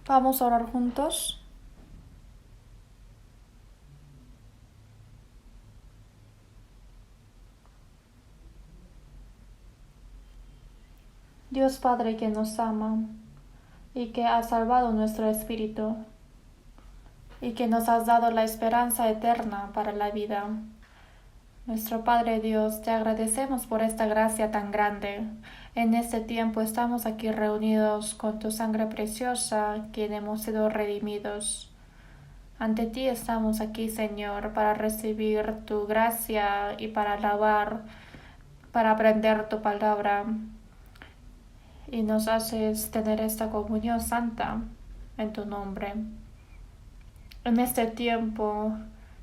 Vamos a orar juntos. Dios Padre que nos ama y que ha salvado nuestro espíritu y que nos has dado la esperanza eterna para la vida. Nuestro Padre Dios, te agradecemos por esta gracia tan grande. En este tiempo estamos aquí reunidos con tu sangre preciosa, que hemos sido redimidos. Ante ti estamos aquí, Señor, para recibir tu gracia y para alabar, para aprender tu palabra. Y nos haces tener esta comunión santa en tu nombre. En este tiempo,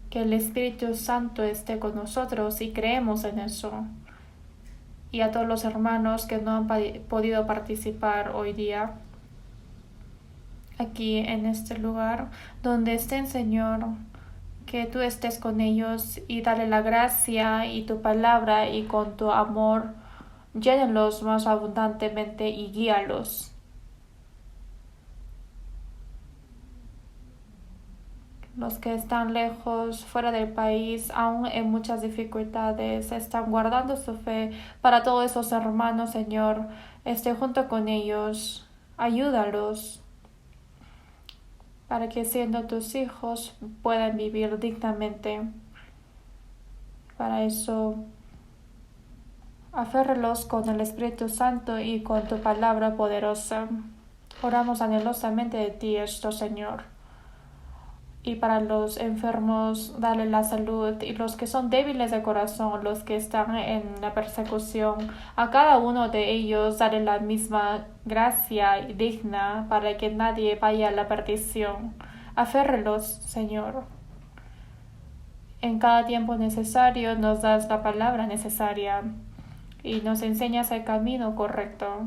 que el Espíritu Santo esté con nosotros y creemos en eso. Y a todos los hermanos que no han podido participar hoy día, aquí en este lugar, donde estén, Señor, que tú estés con ellos y dale la gracia y tu palabra y con tu amor, llénenlos más abundantemente y guíalos. Los que están lejos, fuera del país, aún en muchas dificultades, están guardando su fe para todos esos hermanos, Señor. Esté junto con ellos, ayúdalos para que siendo tus hijos puedan vivir dignamente. Para eso, aférralos con el Espíritu Santo y con tu palabra poderosa. Oramos anhelosamente de ti esto, Señor. Y para los enfermos, dale la salud, y los que son débiles de corazón, los que están en la persecución, a cada uno de ellos dale la misma gracia digna para que nadie vaya a la perdición. Aférrelos, Señor. En cada tiempo necesario nos das la palabra necesaria y nos enseñas el camino correcto,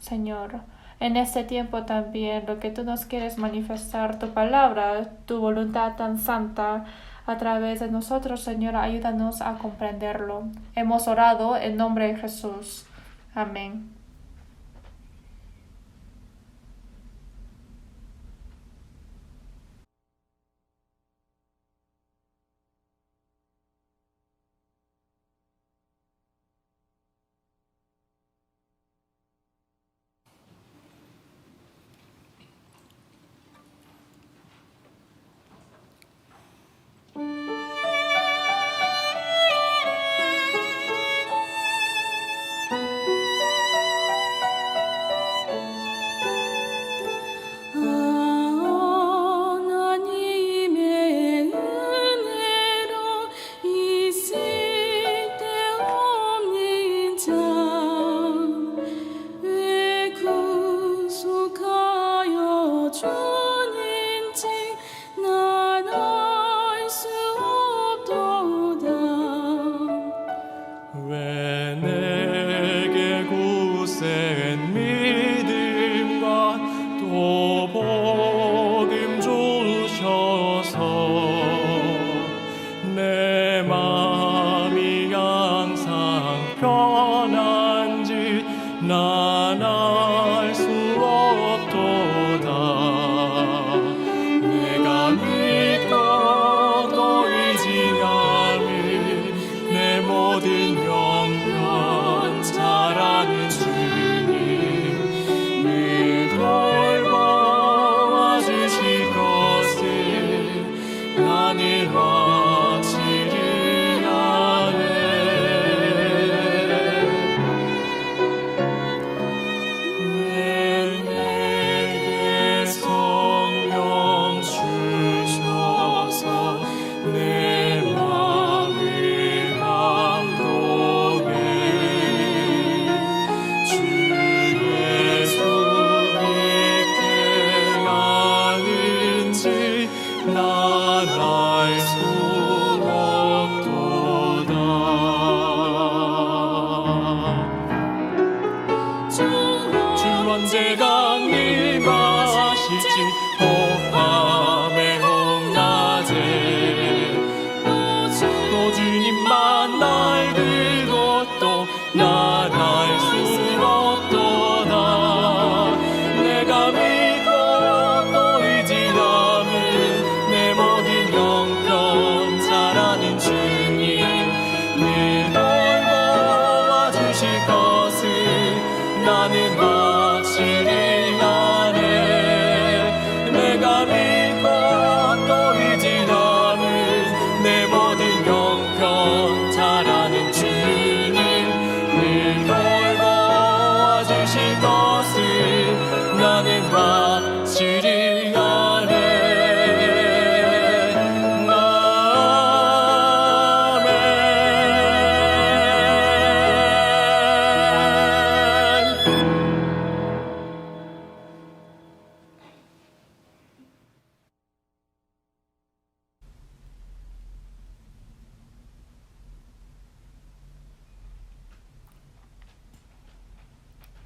Señor. En este tiempo también lo que tú nos quieres manifestar, tu palabra, tu voluntad tan santa a través de nosotros, Señor, ayúdanos a comprenderlo. Hemos orado en nombre de Jesús. Amén.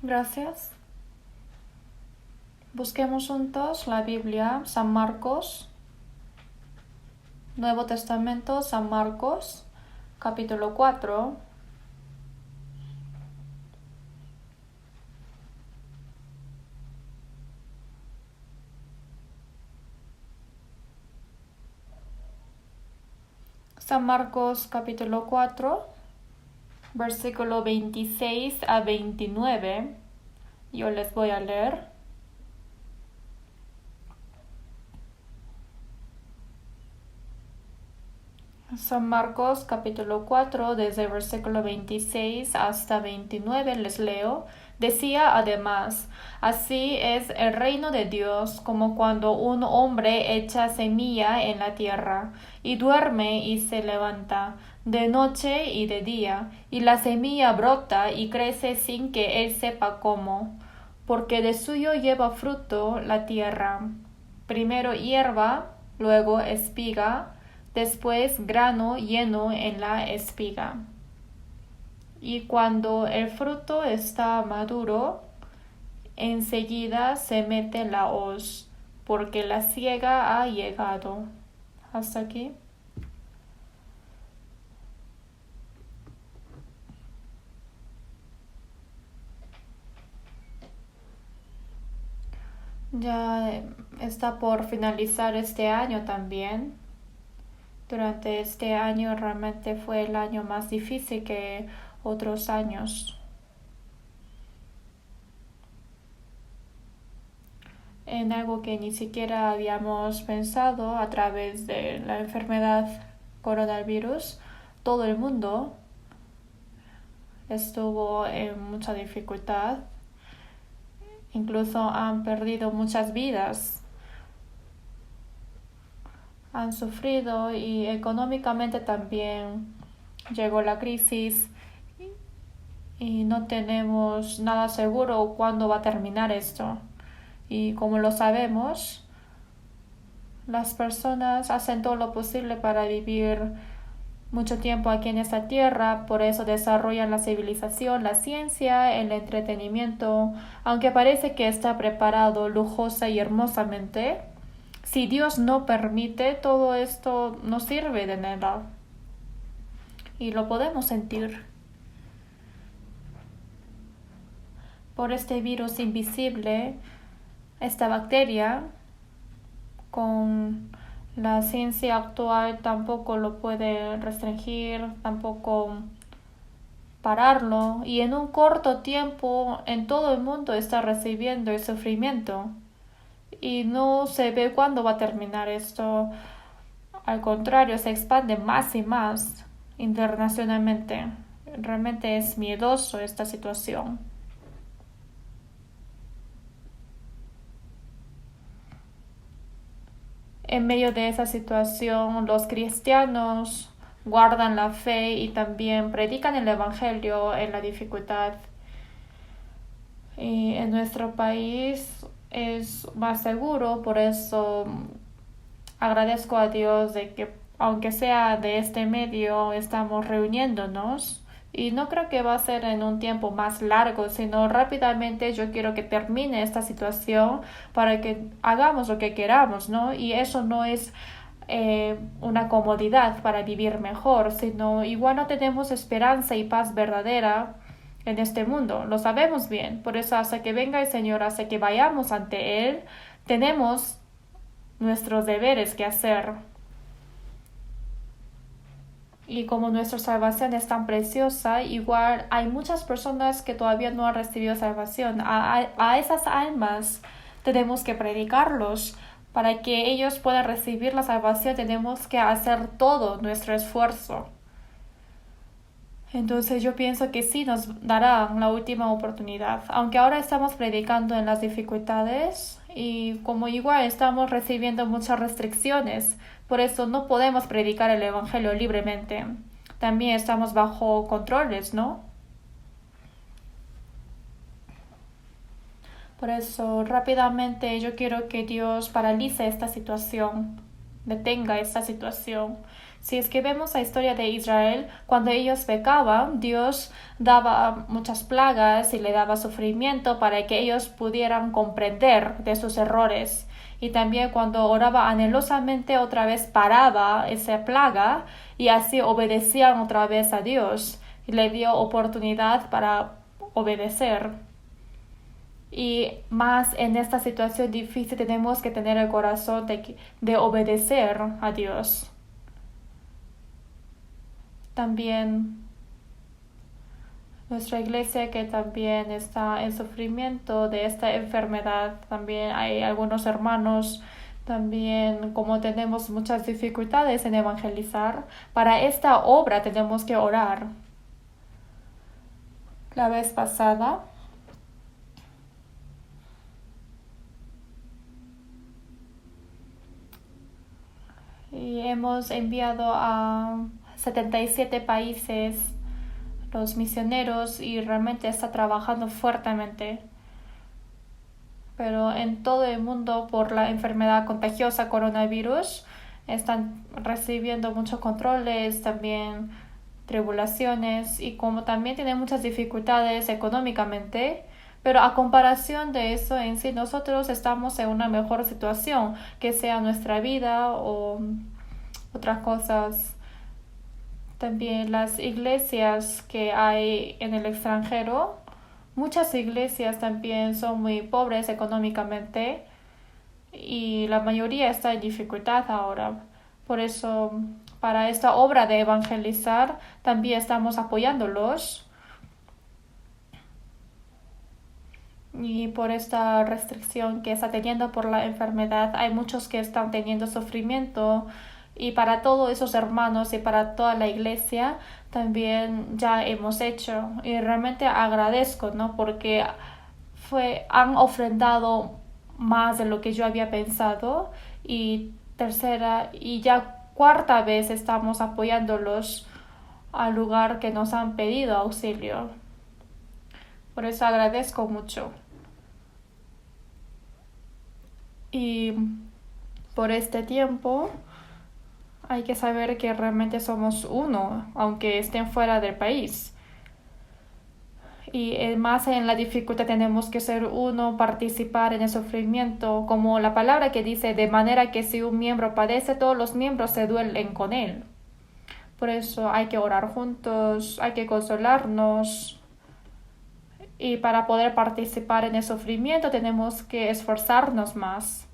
Gracias. Busquemos juntos la Biblia, San Marcos, Nuevo Testamento, San Marcos, capítulo 4. San Marcos, capítulo 4, versículo 26 a 29. Yo les voy a leer. San Marcos capítulo 4, desde el versículo 26 hasta 29 les leo. Decía además, así es el reino de Dios como cuando un hombre echa semilla en la tierra, y duerme y se levanta, de noche y de día, y la semilla brota y crece sin que él sepa cómo, porque de suyo lleva fruto la tierra. Primero hierba, luego espiga, después grano lleno en la espiga. Y cuando el fruto está maduro, enseguida se mete la hoz, porque la siega ha llegado. Hasta aquí. Ya está por finalizar este año también. Durante este año realmente fue el año más difícil que otros años. En algo que ni siquiera habíamos pensado a través de la enfermedad coronavirus, todo el mundo estuvo en mucha dificultad. Incluso han perdido muchas vidas. Han sufrido y económicamente también llegó la crisis y no tenemos nada seguro cuándo va a terminar esto. Y como lo sabemos, las personas hacen todo lo posible para vivir mucho tiempo aquí en esta tierra, por eso desarrollan la civilización, la ciencia, el entretenimiento, aunque parece que está preparado lujosa y hermosamente. Si Dios no permite, todo esto no sirve de nada. Y lo podemos sentir. Por este virus invisible, esta bacteria, con la ciencia actual tampoco lo puede restringir, tampoco pararlo. Y en un corto tiempo, en todo el mundo está recibiendo el sufrimiento. Y no se ve cuándo va a terminar esto. Al contrario, se expande más y más internacionalmente. Realmente es miedoso esta situación. En medio de esa situación, los cristianos guardan la fe y también predican el Evangelio en la dificultad. Y en nuestro país es más seguro, por eso agradezco a Dios de que aunque sea de este medio estamos reuniéndonos y no creo que va a ser en un tiempo más largo, sino rápidamente yo quiero que termine esta situación para que hagamos lo que queramos, ¿no? Y eso no es una comodidad para vivir mejor, sino igual no tenemos esperanza y paz verdadera en este mundo, lo sabemos bien, por eso hasta que venga el Señor, hasta que vayamos ante Él, tenemos nuestros deberes que hacer. Y como nuestra salvación es tan preciosa, igual hay muchas personas que todavía no han recibido salvación. A esas almas tenemos que predicarlos. Para que ellos puedan recibir la salvación tenemos que hacer todo nuestro esfuerzo. Entonces yo pienso que sí nos darán la última oportunidad. Aunque ahora estamos predicando en las dificultades y como igual estamos recibiendo muchas restricciones, por eso no podemos predicar el Evangelio libremente. También estamos bajo controles, ¿no? Por eso rápidamente yo quiero que Dios paralice esta situación detenga esta situación. Si es que vemos la historia de Israel, cuando ellos pecaban, Dios daba muchas plagas y le daba sufrimiento para que ellos pudieran comprender de sus errores. Y también cuando oraba anhelosamente otra vez paraba esa plaga y así obedecían otra vez a Dios y le dio oportunidad para obedecer. Y más en esta situación difícil tenemos que tener el corazón de obedecer a Dios. También nuestra iglesia que también está en sufrimiento de esta enfermedad, también hay algunos hermanos, también como tenemos muchas dificultades en evangelizar, para esta obra tenemos que orar. La vez pasada y hemos enviado a 77 países los misioneros y realmente está trabajando fuertemente. Pero en todo el mundo por la enfermedad contagiosa coronavirus están recibiendo muchos controles, también tribulaciones y como también tienen muchas dificultades económicamente. Pero a comparación de eso en sí, nosotros estamos en una mejor situación, que sea nuestra vida o otras cosas. También las iglesias que hay en el extranjero, muchas iglesias también son muy pobres económicamente y la mayoría está en dificultad ahora. Por eso, para esta obra de evangelizar, también estamos apoyándolos. Y por esta restricción que está teniendo por la enfermedad, hay muchos que están teniendo sufrimiento. Y para todos esos hermanos y para toda la iglesia también ya hemos hecho. Y realmente agradezco, ¿no? Porque han ofrendado más de lo que yo había pensado. Y tercera, y ya cuarta vez estamos apoyándolos al lugar que nos han pedido auxilio. Por eso agradezco mucho. Y por este tiempo hay que saber que realmente somos uno, aunque estén fuera del país. Y más en la dificultad tenemos que ser uno, participar en el sufrimiento, como la palabra que dice, de manera que si un miembro padece, todos los miembros se duelen con él. Por eso hay que orar juntos, hay que consolarnos. Y para poder participar en el sufrimiento tenemos que esforzarnos más.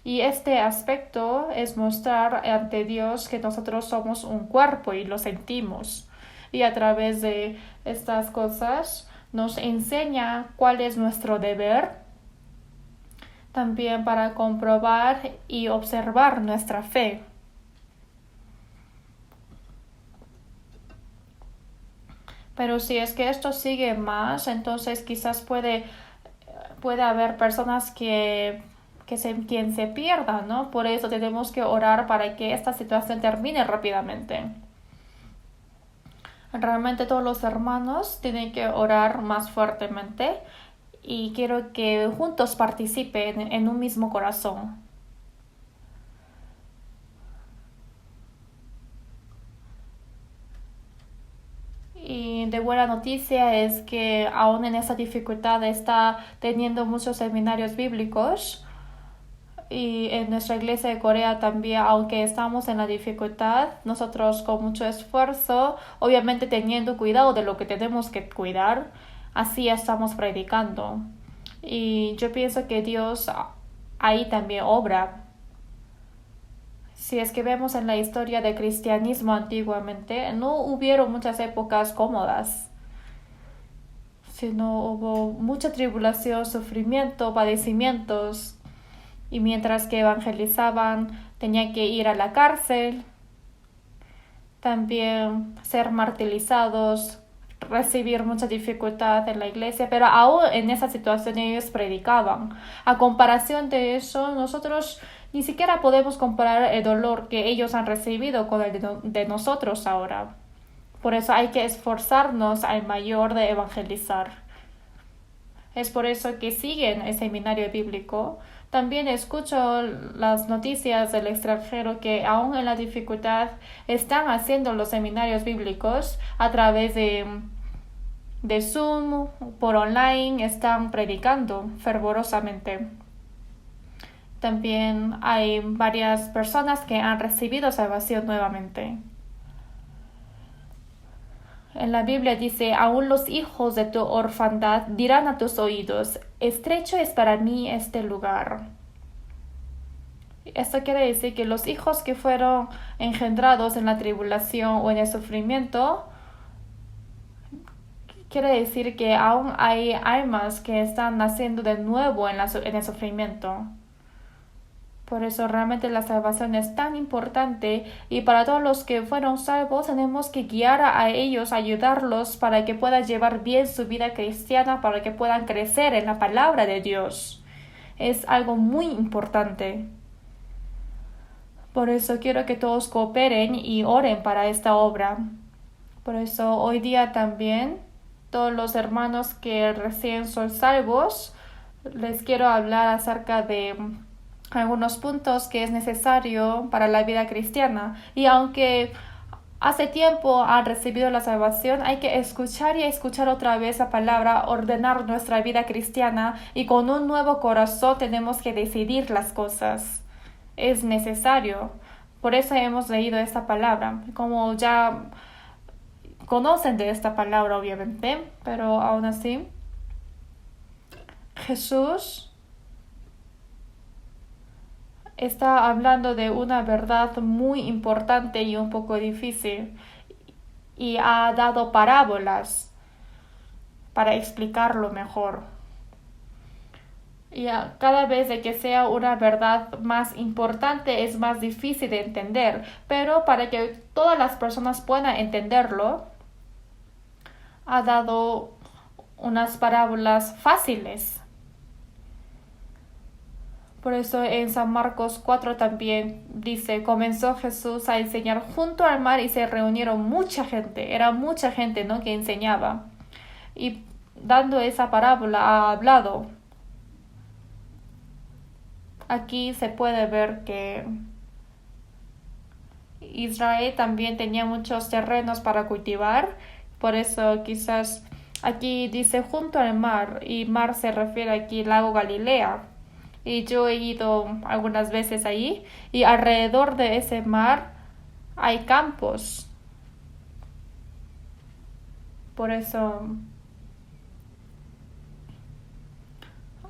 Y este aspecto es mostrar ante Dios que nosotros somos un cuerpo y lo sentimos. Y a través de estas cosas nos enseña cuál es nuestro deber, también para comprobar y observar nuestra fe. Pero si es que esto sigue más, entonces quizás puede haber personas quien se pierda, ¿no? Por eso tenemos que orar para que esta situación termine rápidamente. Realmente todos los hermanos tienen que orar más fuertemente y quiero que juntos participen en un mismo corazón. Y de buena noticia es que aún en esa dificultad está teniendo muchos seminarios bíblicos. Y en nuestra iglesia de Corea también, aunque estamos en la dificultad, nosotros con mucho esfuerzo, obviamente teniendo cuidado de lo que tenemos que cuidar, así estamos predicando. Y yo pienso que Dios ahí también obra. Si es que vemos en la historia del cristianismo antiguamente, no hubieron muchas épocas cómodas, sino hubo mucha tribulación, sufrimiento, padecimientos. Y mientras que evangelizaban, tenían que ir a la cárcel, también ser martirizados, recibir mucha dificultad en la iglesia, pero aún en esa situación ellos predicaban. A comparación de eso, nosotros ni siquiera podemos comparar el dolor que ellos han recibido con el de nosotros ahora. Por eso hay que esforzarnos al mayor de evangelizar. Es por eso que siguen el seminario bíblico. También escucho las noticias del extranjero que aún en la dificultad están haciendo los seminarios bíblicos a través de Zoom, por online, están predicando fervorosamente. También hay varias personas que han recibido salvación nuevamente. En la Biblia dice, aún los hijos de tu orfandad dirán a tus oídos, estrecho es para mí este lugar. Esto quiere decir que los hijos que fueron engendrados en la tribulación o en el sufrimiento, quiere decir que aún hay almas que están naciendo de nuevo en el sufrimiento. Por eso realmente la salvación es tan importante y para todos los que fueron salvos tenemos que guiar a ellos, ayudarlos para que puedan llevar bien su vida cristiana, para que puedan crecer en la palabra de Dios. Es algo muy importante. Por eso quiero que todos cooperen y oren para esta obra. Por eso hoy día también todos los hermanos que recién son salvos les quiero hablar acerca de algunos puntos que es necesario para la vida cristiana. Y aunque hace tiempo han recibido la salvación, hay que escuchar y escuchar otra vez la palabra, ordenar nuestra vida cristiana y con un nuevo corazón tenemos que decidir las cosas. Es necesario. Por eso hemos leído esta palabra. Como ya conocen de esta palabra, obviamente, pero aún así, Jesús está hablando de una verdad muy importante y un poco difícil y ha dado parábolas para explicarlo mejor. Y cada vez de que sea una verdad más importante es más difícil de entender, pero para que todas las personas puedan entenderlo, ha dado unas parábolas fáciles. Por eso en San Marcos 4 también dice, comenzó Jesús a enseñar junto al mar y se reunieron mucha gente, era mucha gente, ¿no?, que enseñaba. Y dando esa parábola ha hablado. Aquí se puede ver que Israel también tenía muchos terrenos para cultivar, por eso quizás aquí dice junto al mar, y mar se refiere aquí al lago Galilea. Y yo he ido algunas veces ahí y alrededor de ese mar hay campos. Por eso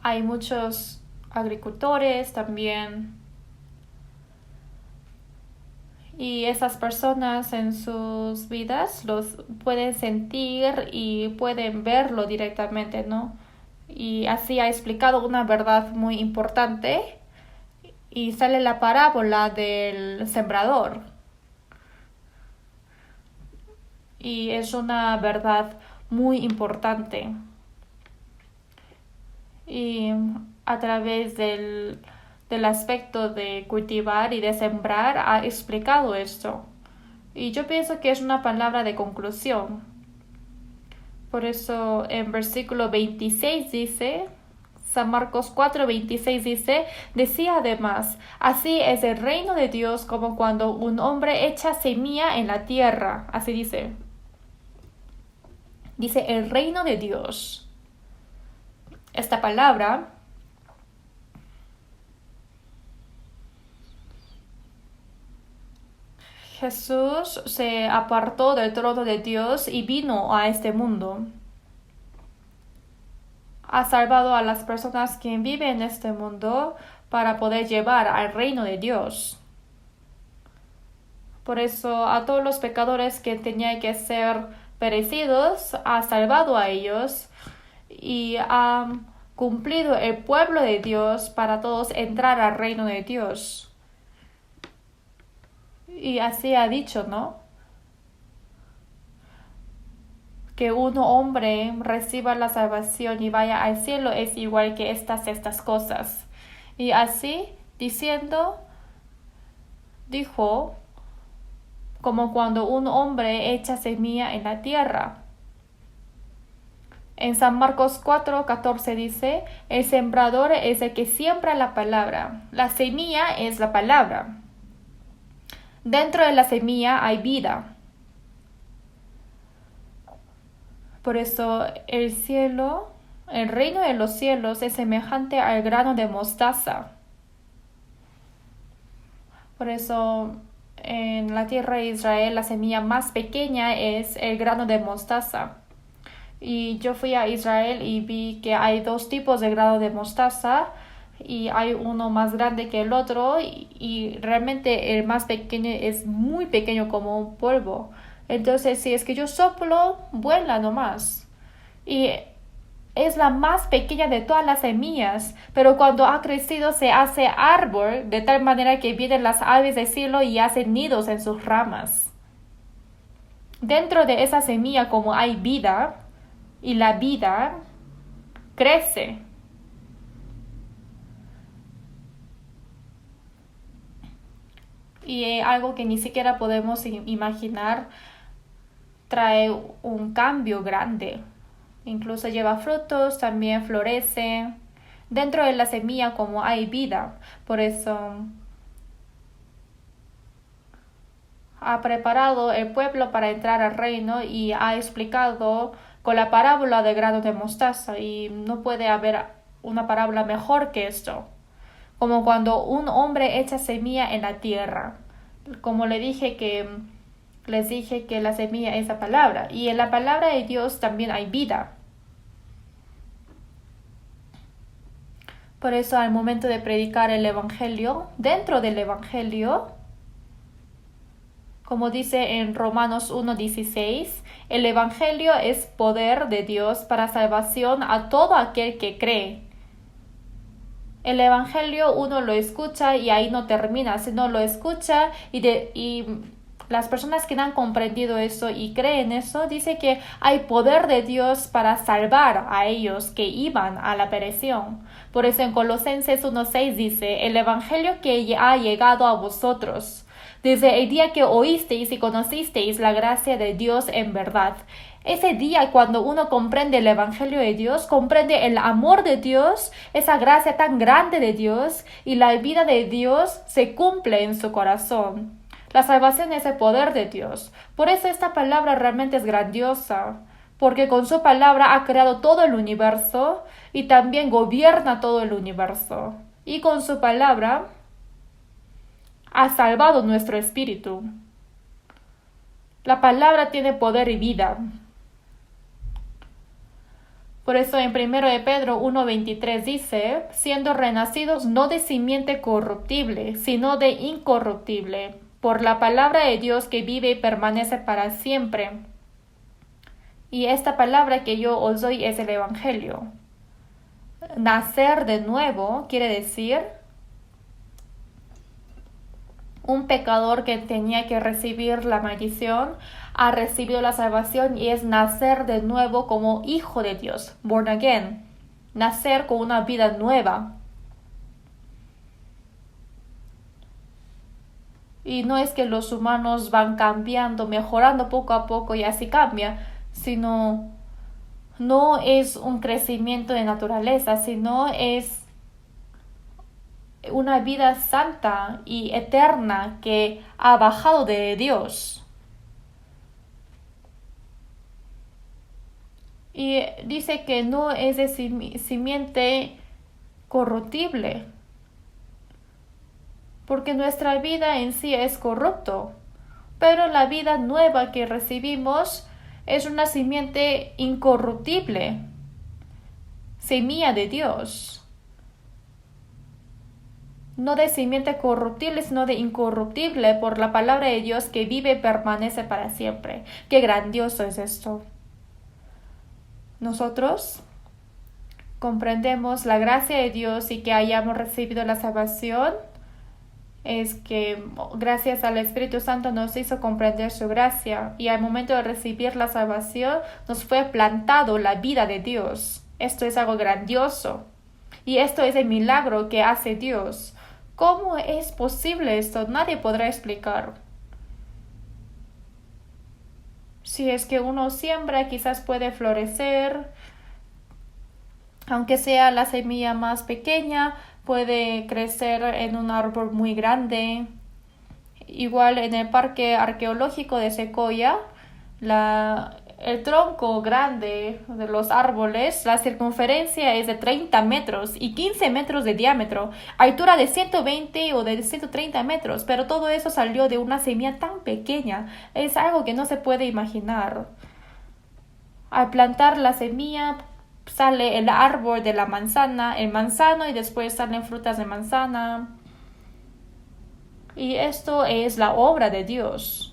hay muchos agricultores también. Y esas personas en sus vidas los pueden sentir y pueden verlo directamente, ¿no? Y así ha explicado una verdad muy importante y sale la parábola del sembrador. Y es una verdad muy importante. Y a través del aspecto de cultivar y de sembrar ha explicado esto. Y yo pienso que es una palabra de conclusión. Por eso en versículo 26 dice, San Marcos 4:26 dice, decía además, así es el reino de Dios como cuando un hombre echa semilla en la tierra. Así dice. Dice el reino de Dios. Esta palabra Jesús se apartó del trono de Dios y vino a este mundo. Ha salvado a las personas que viven en este mundo para poder llevar al reino de Dios. Por eso a todos los pecadores que tenían que ser perecidos, ha salvado a ellos y ha cumplido el pueblo de Dios para todos entrar al reino de Dios. Y así ha dicho, ¿no?, que un hombre reciba la salvación y vaya al cielo es igual que estas cosas. Y así, diciendo, dijo, como cuando un hombre echa semilla en la tierra. En San Marcos 4:14 dice, el sembrador es el que siembra la palabra. La semilla es la palabra. Dentro de la semilla hay vida. Por eso el cielo, el reino de los cielos es semejante al grano de mostaza. Por eso en la tierra de Israel la semilla más pequeña es el grano de mostaza. Y yo fui a Israel y vi que hay dos tipos de grano de mostaza y hay uno más grande que el otro y realmente el más pequeño es muy pequeño como un polvo. Entonces si es que yo soplo, vuela nomás. Y es la más pequeña de todas las semillas, pero cuando ha crecido se hace árbol de tal manera que vienen las aves del cielo y hacen nidos en sus ramas. Dentro de esa semilla como hay vida y la vida crece. Y algo que ni siquiera podemos imaginar trae un cambio grande. Incluso lleva frutos, también florece. Dentro de la semilla como hay vida. Por eso ha preparado el pueblo para entrar al reino y ha explicado con la parábola del grano de mostaza. Y no puede haber una parábola mejor que esto. Como cuando un hombre echa semilla en la tierra. Como les dije que la semilla es la palabra. Y en la palabra de Dios también hay vida. Por eso al momento de predicar el Evangelio, dentro del Evangelio, como dice en Romanos 1:16, el Evangelio es poder de Dios para salvación a todo aquel que cree. El Evangelio uno lo escucha y ahí no termina, sino lo escucha y las personas que han comprendido eso y creen eso, dice que hay poder de Dios para salvar a ellos que iban a la perdición. Por eso en Colosenses 1:6 dice, el Evangelio que ha llegado a vosotros, desde el día que oísteis y conocisteis la gracia de Dios en verdad. Ese día cuando uno comprende el Evangelio de Dios, comprende el amor de Dios, esa gracia tan grande de Dios y la vida de Dios se cumple en su corazón. La salvación es el poder de Dios. Por eso esta palabra realmente es grandiosa, porque con su palabra ha creado todo el universo y también gobierna todo el universo. Y con su palabra ha salvado nuestro espíritu. La palabra tiene poder y vida. Por eso en 1 de Pedro 1:23 dice, siendo renacidos no de simiente corruptible, sino de incorruptible, por la palabra de Dios que vive y permanece para siempre. Y esta palabra que yo os doy es el Evangelio. Nacer de nuevo quiere decir un pecador que tenía que recibir la maldición ha recibido la salvación y es nacer de nuevo como hijo de Dios, born again, nacer con una vida nueva. Y no es que los humanos van cambiando, mejorando poco a poco y así cambia, sino no es un crecimiento de naturaleza, sino es una vida santa y eterna que ha bajado de Dios. Y dice que no es de simiente corruptible, porque nuestra vida en sí es corrupto, pero la vida nueva que recibimos es una simiente incorruptible, semilla de Dios. No de simiente corruptible, sino de incorruptible por la palabra de Dios que vive y permanece para siempre. ¡Qué grandioso es esto! Nosotros comprendemos la gracia de Dios y que hayamos recibido la salvación es que gracias al Espíritu Santo nos hizo comprender su gracia y al momento de recibir la salvación nos fue plantado la vida de Dios. Esto es algo grandioso y esto es el milagro que hace Dios. ¿Cómo es posible esto? Nadie podrá explicar. Si es que uno siembra, quizás puede florecer, Aunque sea la semilla más pequeña, puede crecer en un árbol muy grande. Igual en el parque arqueológico de Secoya, el tronco grande de los árboles, la circunferencia es de 30 metros y 15 metros de diámetro, altura de 120 o de 130 metros, pero todo eso salió de una semilla tan pequeña. Es algo que no se puede imaginar. Al plantar la semilla sale el árbol de la manzana, el manzano, y después salen frutas de manzana. Y esto es la obra de Dios.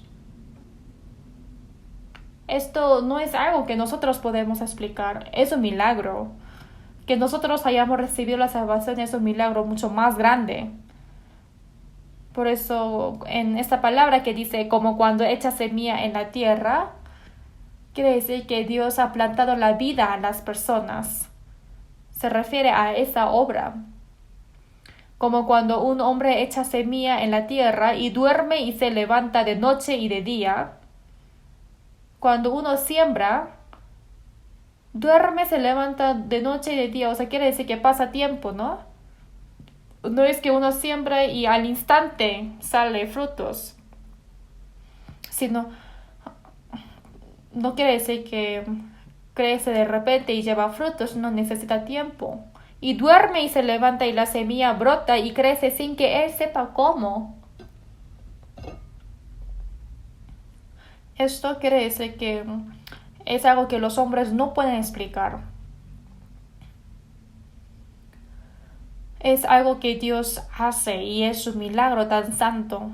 Esto no es algo que nosotros podemos explicar, es un milagro. Que nosotros hayamos recibido la salvación es un milagro mucho más grande. Por eso en esta palabra que dice como cuando echa semilla en la tierra, quiere decir que Dios ha plantado la vida a las personas. Se refiere a esa obra. Como cuando un hombre echa semilla en la tierra y duerme y se levanta de noche y de día. Cuando uno siembra, duerme, se levanta de noche y de día. O sea, quiere decir que pasa tiempo, ¿no? No es que uno siembra y al instante sale frutos. Sino, no quiere decir que crece de repente y lleva frutos. No necesita tiempo. Y duerme y se levanta y la semilla brota y crece sin que él sepa cómo. Esto quiere decir que es algo que los hombres no pueden explicar. Es algo que Dios hace y es un milagro tan santo.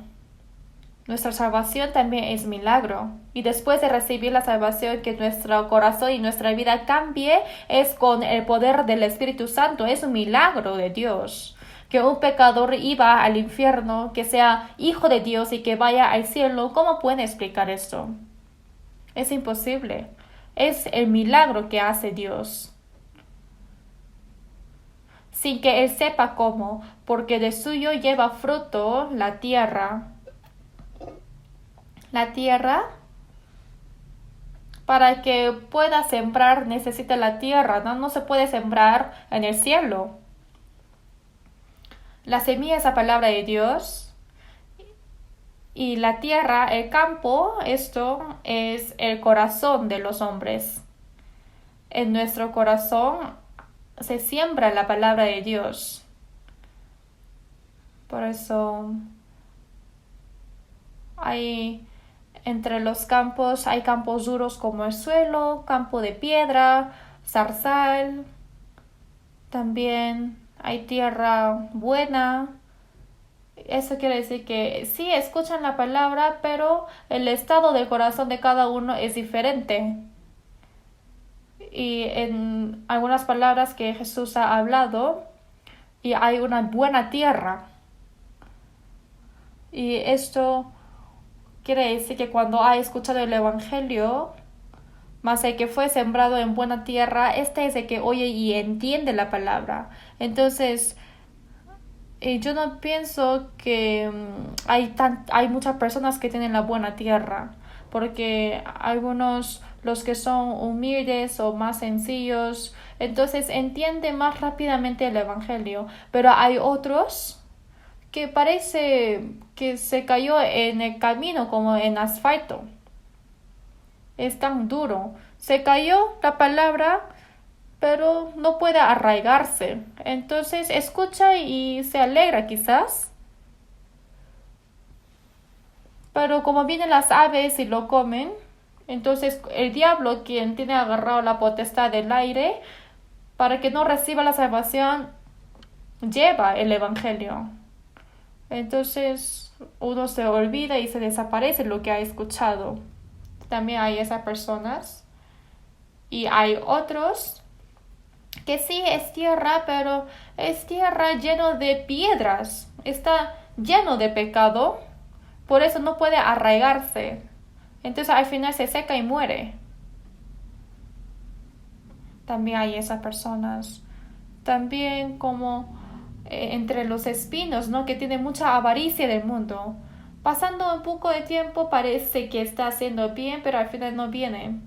Nuestra salvación también es milagro. Y después de recibir la salvación, que nuestro corazón y nuestra vida cambie, es con el poder del Espíritu Santo. Es un milagro de Dios. Que un pecador iba al infierno, que sea hijo de Dios y que vaya al cielo. ¿Cómo pueden explicar esto? Es imposible. Es el milagro que hace Dios. Sin que Él sepa cómo, porque de suyo lleva fruto la tierra. La tierra, para que pueda sembrar, necesita la tierra, ¿no? No se puede sembrar en el cielo. La semilla es la palabra de Dios. Y la tierra, el campo, esto es el corazón de los hombres. En nuestro corazón se siembra la palabra de Dios. Por eso entre los campos hay campos duros como el suelo, campo de piedra, zarzal. También hay tierra buena. Eso quiere decir que sí escuchan la palabra, pero el estado del corazón de cada uno es diferente. Y en algunas palabras que Jesús ha hablado, y hay una buena tierra. Y esto quiere decir que cuando ha escuchado el Evangelio, más el que fue sembrado en buena tierra, este es el que oye y entiende la palabra. Entonces, yo no pienso que hay muchas personas que tienen la buena tierra, porque algunos, los que son humildes o más sencillos, entonces entienden más rápidamente el Evangelio, pero hay otros que parece que se cayó en el camino como en asfalto. Es tan duro. Se cayó la palabra, pero no puede arraigarse. Entonces escucha y se alegra quizás. Pero como vienen las aves y lo comen, entonces el diablo, quien tiene agarrado la potestad del aire, para que no reciba la salvación, lleva el Evangelio. Entonces uno se olvida y se desaparece lo que ha escuchado. También hay esas personas. Y hay otros que sí es tierra, pero es tierra lleno de piedras. Está lleno de pecado. Por eso no puede arraigarse. Entonces al final se seca y muere. También hay esas personas. También como entre los espinos, ¿no? Que tiene mucha avaricia del mundo. Pasando un poco de tiempo parece que está haciendo bien, pero al final no viene.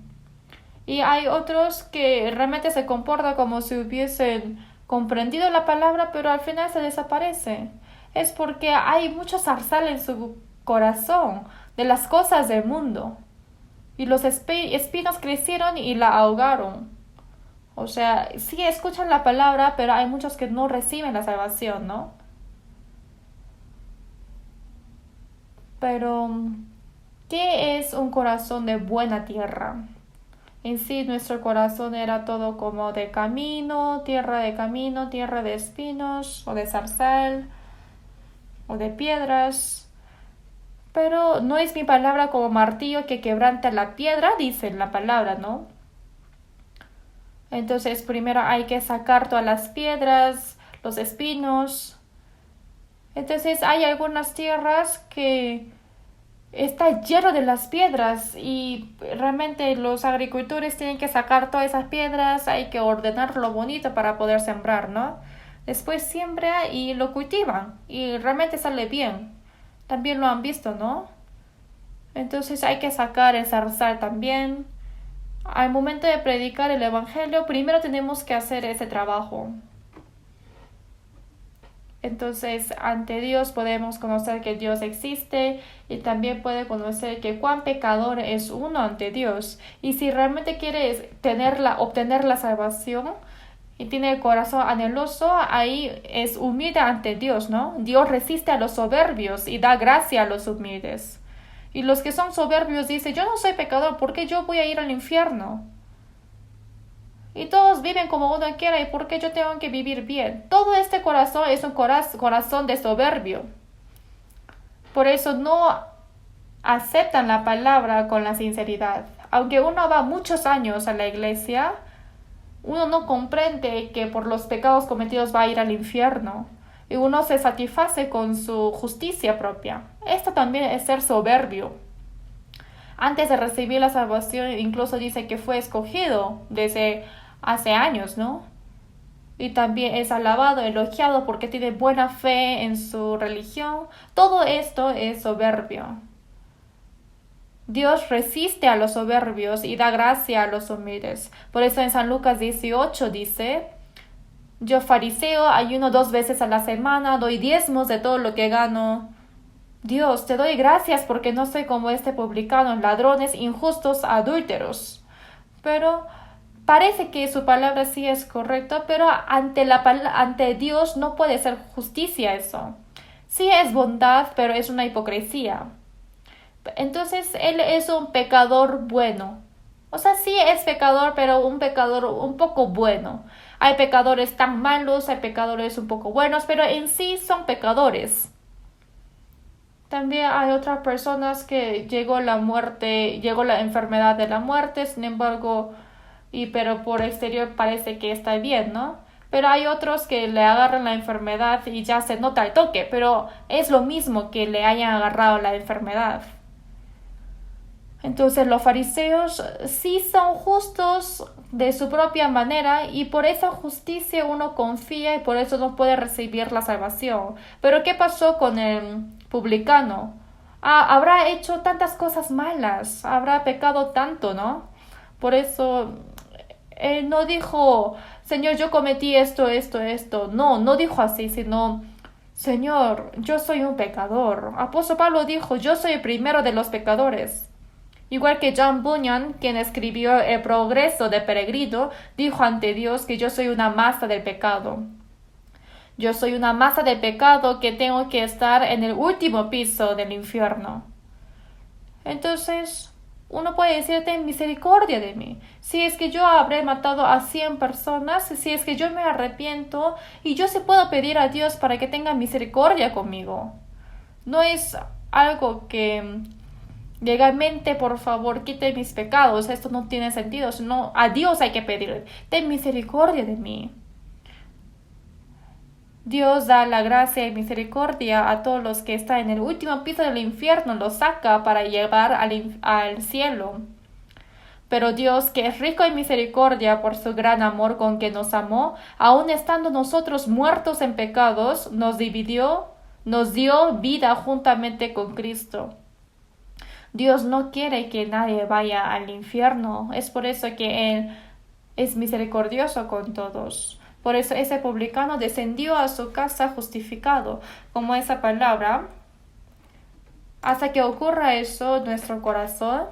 Y hay otros que realmente se comportan como si hubiesen comprendido la palabra, pero al final se desaparece. Es porque hay mucho zarzal en su corazón de las cosas del mundo. Y los espinos crecieron y la ahogaron. O sea, sí escuchan la palabra, pero hay muchos que no reciben la salvación, ¿no? Pero, ¿qué es un corazón de buena tierra? En sí, nuestro corazón era todo como de camino, tierra de espinos, o de zarzal, o de piedras. Pero no es mi palabra como martillo que quebranta la piedra, dice la palabra, ¿no? Entonces, primero hay que sacar todas las piedras, los espinos. Entonces, hay algunas tierras que está lleno de las piedras y realmente los agricultores tienen que sacar todas esas piedras, hay que ordenarlo bonito para poder sembrar, ¿no? Después siembra y lo cultivan y realmente sale bien. También lo han visto, ¿no? Entonces hay que sacar el zarzal también. Al momento de predicar el evangelio, primero tenemos que hacer ese trabajo. Entonces, ante Dios podemos conocer que Dios existe y también puede conocer que cuán pecador es uno ante Dios. Y si realmente quieres obtener la salvación y tiene el corazón anheloso, ahí es humilde ante Dios, ¿no? Dios resiste a los soberbios y da gracia a los humildes. Y los que son soberbios dicen, yo no soy pecador, ¿por qué yo voy a ir al infierno? Y todos viven como uno quiera, ¿y por qué yo tengo que vivir bien? Todo este corazón es un corazón de soberbio. Por eso no aceptan la palabra con la sinceridad. Aunque uno va muchos años a la iglesia, uno no comprende que por los pecados cometidos va a ir al infierno. Y uno se satisface con su justicia propia. Esto también es ser soberbio. Antes de recibir la salvación, incluso dice que fue escogido desde hace años, ¿no? Y también es alabado, elogiado porque tiene buena fe en su religión. Todo esto es soberbio. Dios resiste a los soberbios y da gracia a los humildes. Por eso en San Lucas 18 dice, yo fariseo ayuno 2 veces a la semana, doy diezmos de todo lo que gano. Dios, te doy gracias porque no soy como este publicano, ladrones, injustos, adúlteros. Pero parece que su palabra sí es correcta, pero ante Dios no puede ser justicia eso. Sí es bondad, pero es una hipocresía. Entonces él es un pecador bueno. O sea, sí es pecador, pero un pecador un poco bueno. Hay pecadores tan malos, hay pecadores un poco buenos, pero en sí son pecadores. También hay otras personas que llegó la enfermedad de la muerte, sin embargo, pero por exterior parece que está bien, ¿no? Pero hay otros que le agarran la enfermedad y ya se nota el toque, pero es lo mismo que le hayan agarrado la enfermedad. Entonces los fariseos sí son justos de su propia manera y por esa justicia uno confía y por eso no puede recibir la salvación. Pero ¿qué pasó con el publicano? Habrá hecho tantas cosas malas, habrá pecado tanto, ¿no? Por eso él no dijo, Señor, yo cometí esto. No, no dijo así, sino, Señor, yo soy un pecador. Apóstol Pablo dijo, yo soy el primero de los pecadores. Igual que John Bunyan, quien escribió El progreso de Peregrino, dijo ante Dios que yo soy una masa del pecado. Yo soy una masa de pecado que tengo que estar en el último piso del infierno. Entonces, uno puede decir, ten misericordia de mí. Si es que yo habré matado a 100 personas, si es que yo me arrepiento, y yo sí puedo pedir a Dios para que tenga misericordia conmigo. No es algo que legalmente, por favor, quite mis pecados. Esto no tiene sentido. Sino a Dios hay que pedirle, ten misericordia de mí. Dios da la gracia y misericordia a todos los que están en el último piso del infierno, los saca para llevar al cielo. Pero Dios, que es rico en misericordia por su gran amor con que nos amó, aun estando nosotros muertos en pecados, nos dio vida juntamente con Cristo. Dios no quiere que nadie vaya al infierno. Es por eso que Él es misericordioso con todos. Por eso ese publicano descendió a su casa justificado, como esa palabra. Hasta que ocurra eso en nuestro corazón,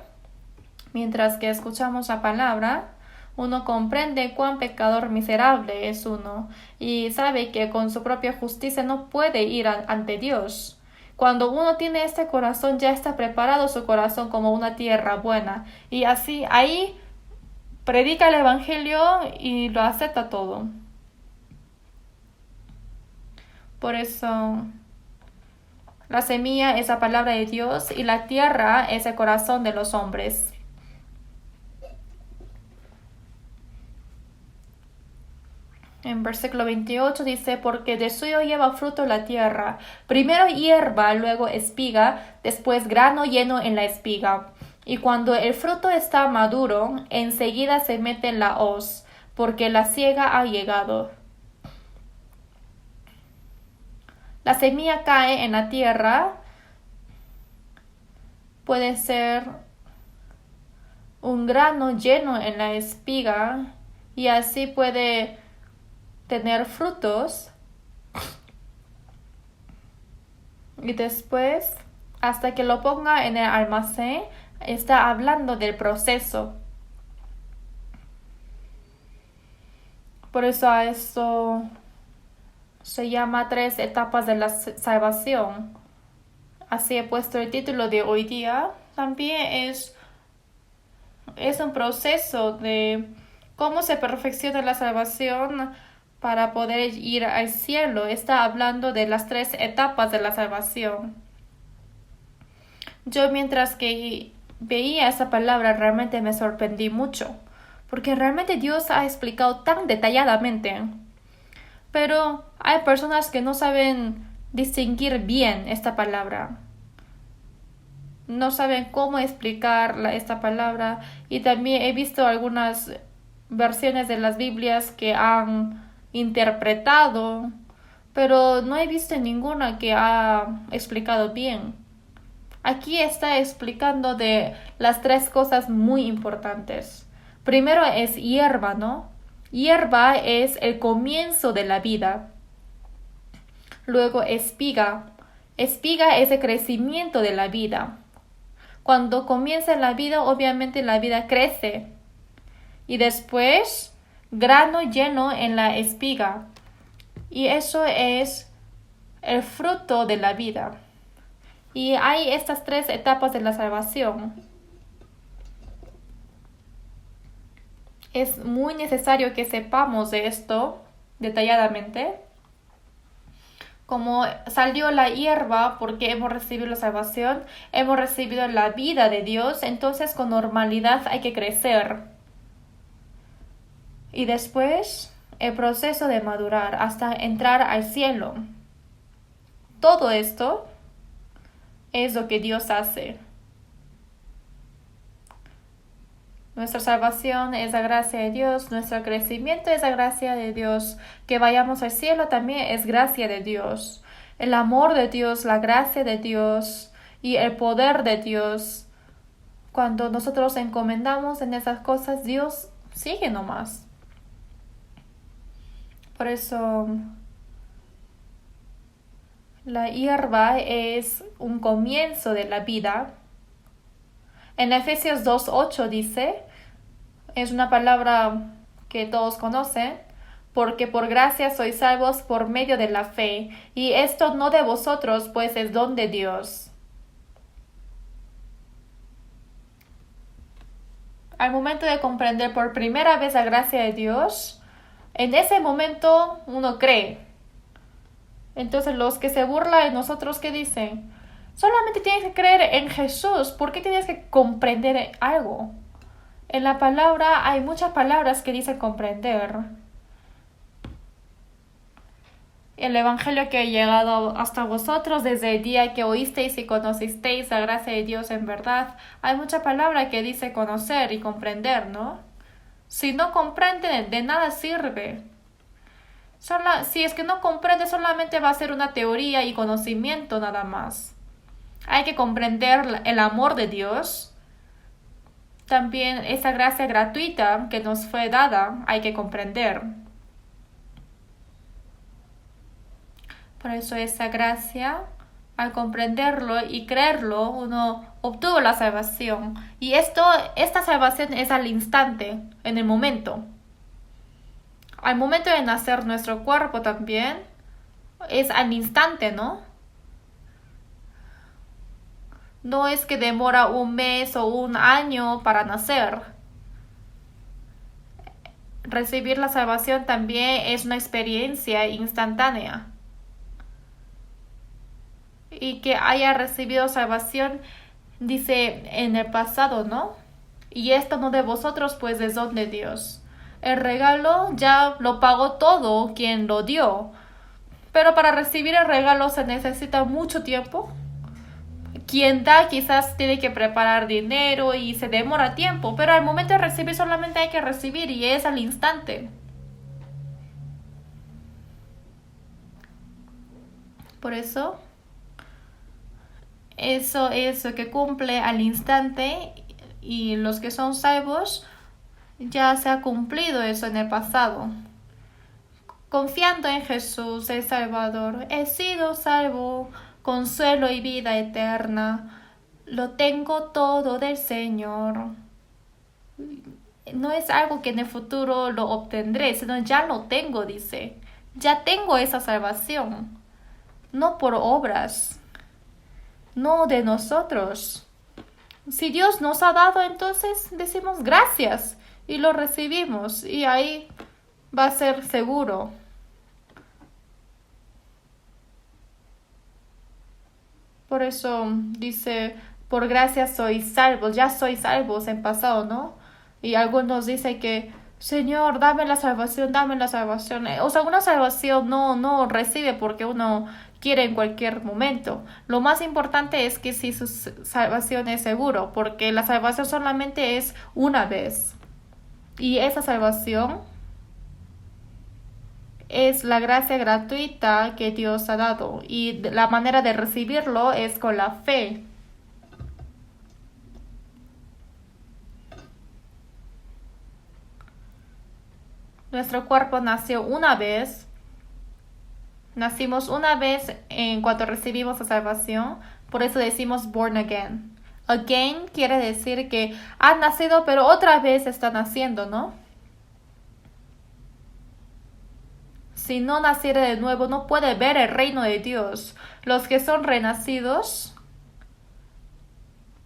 mientras que escuchamos la palabra, uno comprende cuán pecador miserable es uno y sabe que con su propia justicia no puede ir ante Dios. Cuando uno tiene este corazón, ya está preparado su corazón como una tierra buena y así ahí predica el Evangelio y lo acepta todo. Por eso la semilla es la palabra de Dios y la tierra es el corazón de los hombres. En versículo 28 dice, porque de suyo lleva fruto la tierra, primero hierba, luego espiga, después grano lleno en la espiga. Y cuando el fruto está maduro, enseguida se mete en la hoz, porque la siega ha llegado. La semilla cae en la tierra, puede ser un grano lleno en la espiga, y así puede tener frutos y después hasta que lo ponga en el almacén está hablando del proceso. Por eso a eso se llama 3 etapas de la salvación. Así he puesto el título de hoy día. También es un proceso de cómo se perfecciona la salvación para poder ir al cielo. Está hablando de las 3 etapas de la salvación. Yo mientras que veía esa palabra realmente me sorprendí mucho, porque realmente Dios ha explicado tan detalladamente. Pero hay personas que no saben distinguir bien esta palabra. No saben cómo explicar esta palabra. Y también he visto algunas versiones de las Biblias que han interpretado, pero no he visto ninguna que ha explicado bien. Aquí está explicando de las 3 cosas muy importantes. Primero es hierba, ¿no? Hierba es el comienzo de la vida. Luego espiga. Espiga es el crecimiento de la vida. Cuando comienza la vida, obviamente la vida crece. Y después grano lleno en la espiga. Y eso es el fruto de la vida. Y hay estas 3 etapas de la salvación. Es muy necesario que sepamos de esto detalladamente. Como salió la hierba porque hemos recibido la salvación, hemos recibido la vida de Dios, entonces con normalidad hay que crecer. Y después el proceso de madurar hasta entrar al cielo. Todo esto es lo que Dios hace. Nuestra salvación es la gracia de Dios, nuestro crecimiento es la gracia de Dios, que vayamos al cielo también es gracia de Dios. El amor de Dios, la gracia de Dios y el poder de Dios. Cuando nosotros encomendamos en esas cosas, Dios sigue nomás. Por eso la hierba es un comienzo de la vida. En Efesios 2:8 dice, es una palabra que todos conocen, porque por gracia sois salvos por medio de la fe, y esto no de vosotros, pues es don de Dios. Al momento de comprender por primera vez la gracia de Dios, en ese momento uno cree. Entonces los que se burlan de nosotros, ¿qué dicen? Solamente tienes que creer en Jesús. ¿Por qué tienes que comprender algo? En la palabra hay muchas palabras que dicen comprender. El Evangelio que ha llegado hasta vosotros desde el día que oísteis y conocisteis la gracia de Dios en verdad. Hay mucha palabra que dice conocer y comprender, ¿no? Si no comprende, de nada sirve. Si es que no comprende, solamente va a ser una teoría y conocimiento nada más. Hay que comprender el amor de Dios. También esa gracia gratuita que nos fue dada, hay que comprender. Por eso esa gracia, al comprenderlo y creerlo, uno obtuvo la salvación. Y esta salvación es al instante, en el momento. Al momento de nacer nuestro cuerpo también, es al instante, ¿no? No es que demora un mes o un año para nacer. Recibir la salvación también es una experiencia instantánea. Y que haya recibido salvación, dice en el pasado, ¿no? Y esto no de vosotros, pues es don de Dios. El regalo ya lo pagó todo quien lo dio. Pero para recibir el regalo se necesita mucho tiempo. Quien da quizás tiene que preparar dinero y se demora tiempo, pero al momento de recibir solamente hay que recibir y es al instante. Por eso es lo que cumple al instante y los que son salvos ya se ha cumplido eso en el pasado. Confiando en Jesús, el Salvador, he sido salvo, consuelo y vida eterna. Lo tengo todo del Señor. No es algo que en el futuro lo obtendré, sino ya lo tengo, dice. Ya tengo esa salvación. No por obras, no de nosotros. Si Dios nos ha dado, entonces decimos gracias y lo recibimos y ahí va a ser seguro. Por eso dice, por gracia sois salvos, ya sois salvos en pasado, ¿no? Y algunos dicen que, Señor, dame la salvación, dame la salvación. O sea, una salvación no recibe porque uno quiere en cualquier momento. Lo más importante es que si su salvación es seguro, porque la salvación solamente es una vez. Y esa salvación es la gracia gratuita que Dios ha dado y la manera de recibirlo es con la fe. Nuestro cuerpo nació una vez, nacimos una vez en cuanto recibimos la salvación, por eso decimos born again. Again quiere decir que ha nacido pero otra vez está naciendo, ¿no? Si no naciere de nuevo, no puede ver el reino de Dios. Los que son renacidos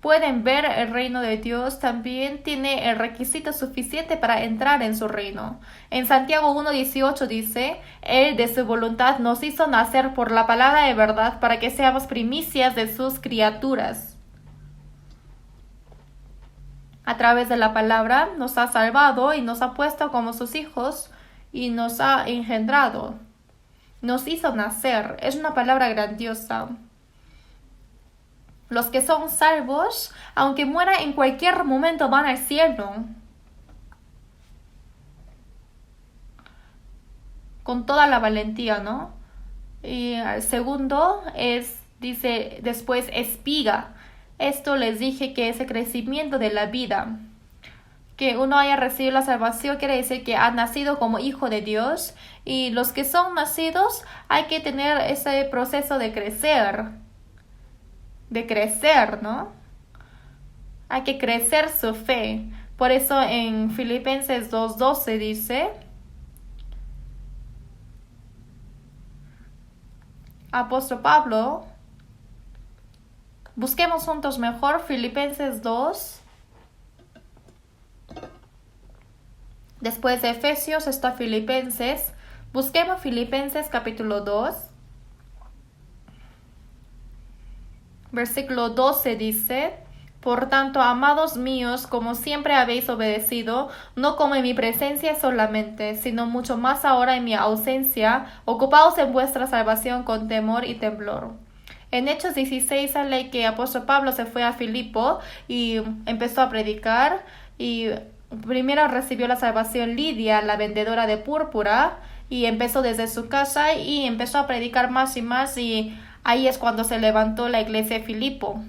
pueden ver el reino de Dios, también tiene el requisito suficiente para entrar en su reino. En Santiago 1:18 dice, Él de su voluntad nos hizo nacer por la palabra de verdad para que seamos primicias de sus criaturas. A través de la palabra nos ha salvado y nos ha puesto como sus hijos y nos ha engendrado. Nos hizo nacer. Es una palabra grandiosa. Los que son salvos, aunque mueran en cualquier momento, van al cielo. Con toda la valentía, ¿no? Y el segundo dice después espiga. Esto les dije que es el crecimiento de la vida. Que uno haya recibido la salvación quiere decir que ha nacido como hijo de Dios. Y los que son nacidos hay que tener ese proceso de crecer. ¿No? Hay que crecer su fe. Por eso en Filipenses 2:12 dice, Apóstol Pablo, busquemos juntos mejor Filipenses 2. Después de Efesios está Filipenses. Busquemos Filipenses capítulo 2. Versículo 12 dice, por tanto, amados míos, como siempre habéis obedecido, no como en mi presencia solamente, sino mucho más ahora en mi ausencia, ocupaos en vuestra salvación con temor y temblor. En Hechos 16 sale que apóstol Pablo se fue a Filipo y empezó a predicar y primero recibió la salvación Lidia, la vendedora de púrpura, y empezó desde su casa y empezó a predicar más y más y Ahí es cuando se levantó la iglesia de Filipo.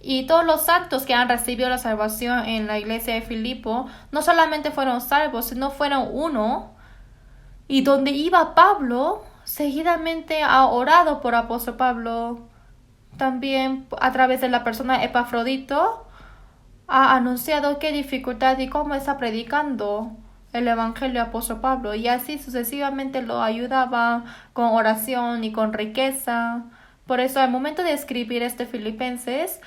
Y todos los santos que han recibido la salvación en la iglesia de Filipo no solamente fueron salvos, sino fueron uno. Y donde iba Pablo, seguidamente ha orado por apóstol Pablo. También a través de la persona Epafrodito ha anunciado qué dificultad y cómo está predicando el evangelio de apóstol Pablo. Y así sucesivamente lo ayudaba con oración y con riqueza. Por eso al momento de escribir Filipenses,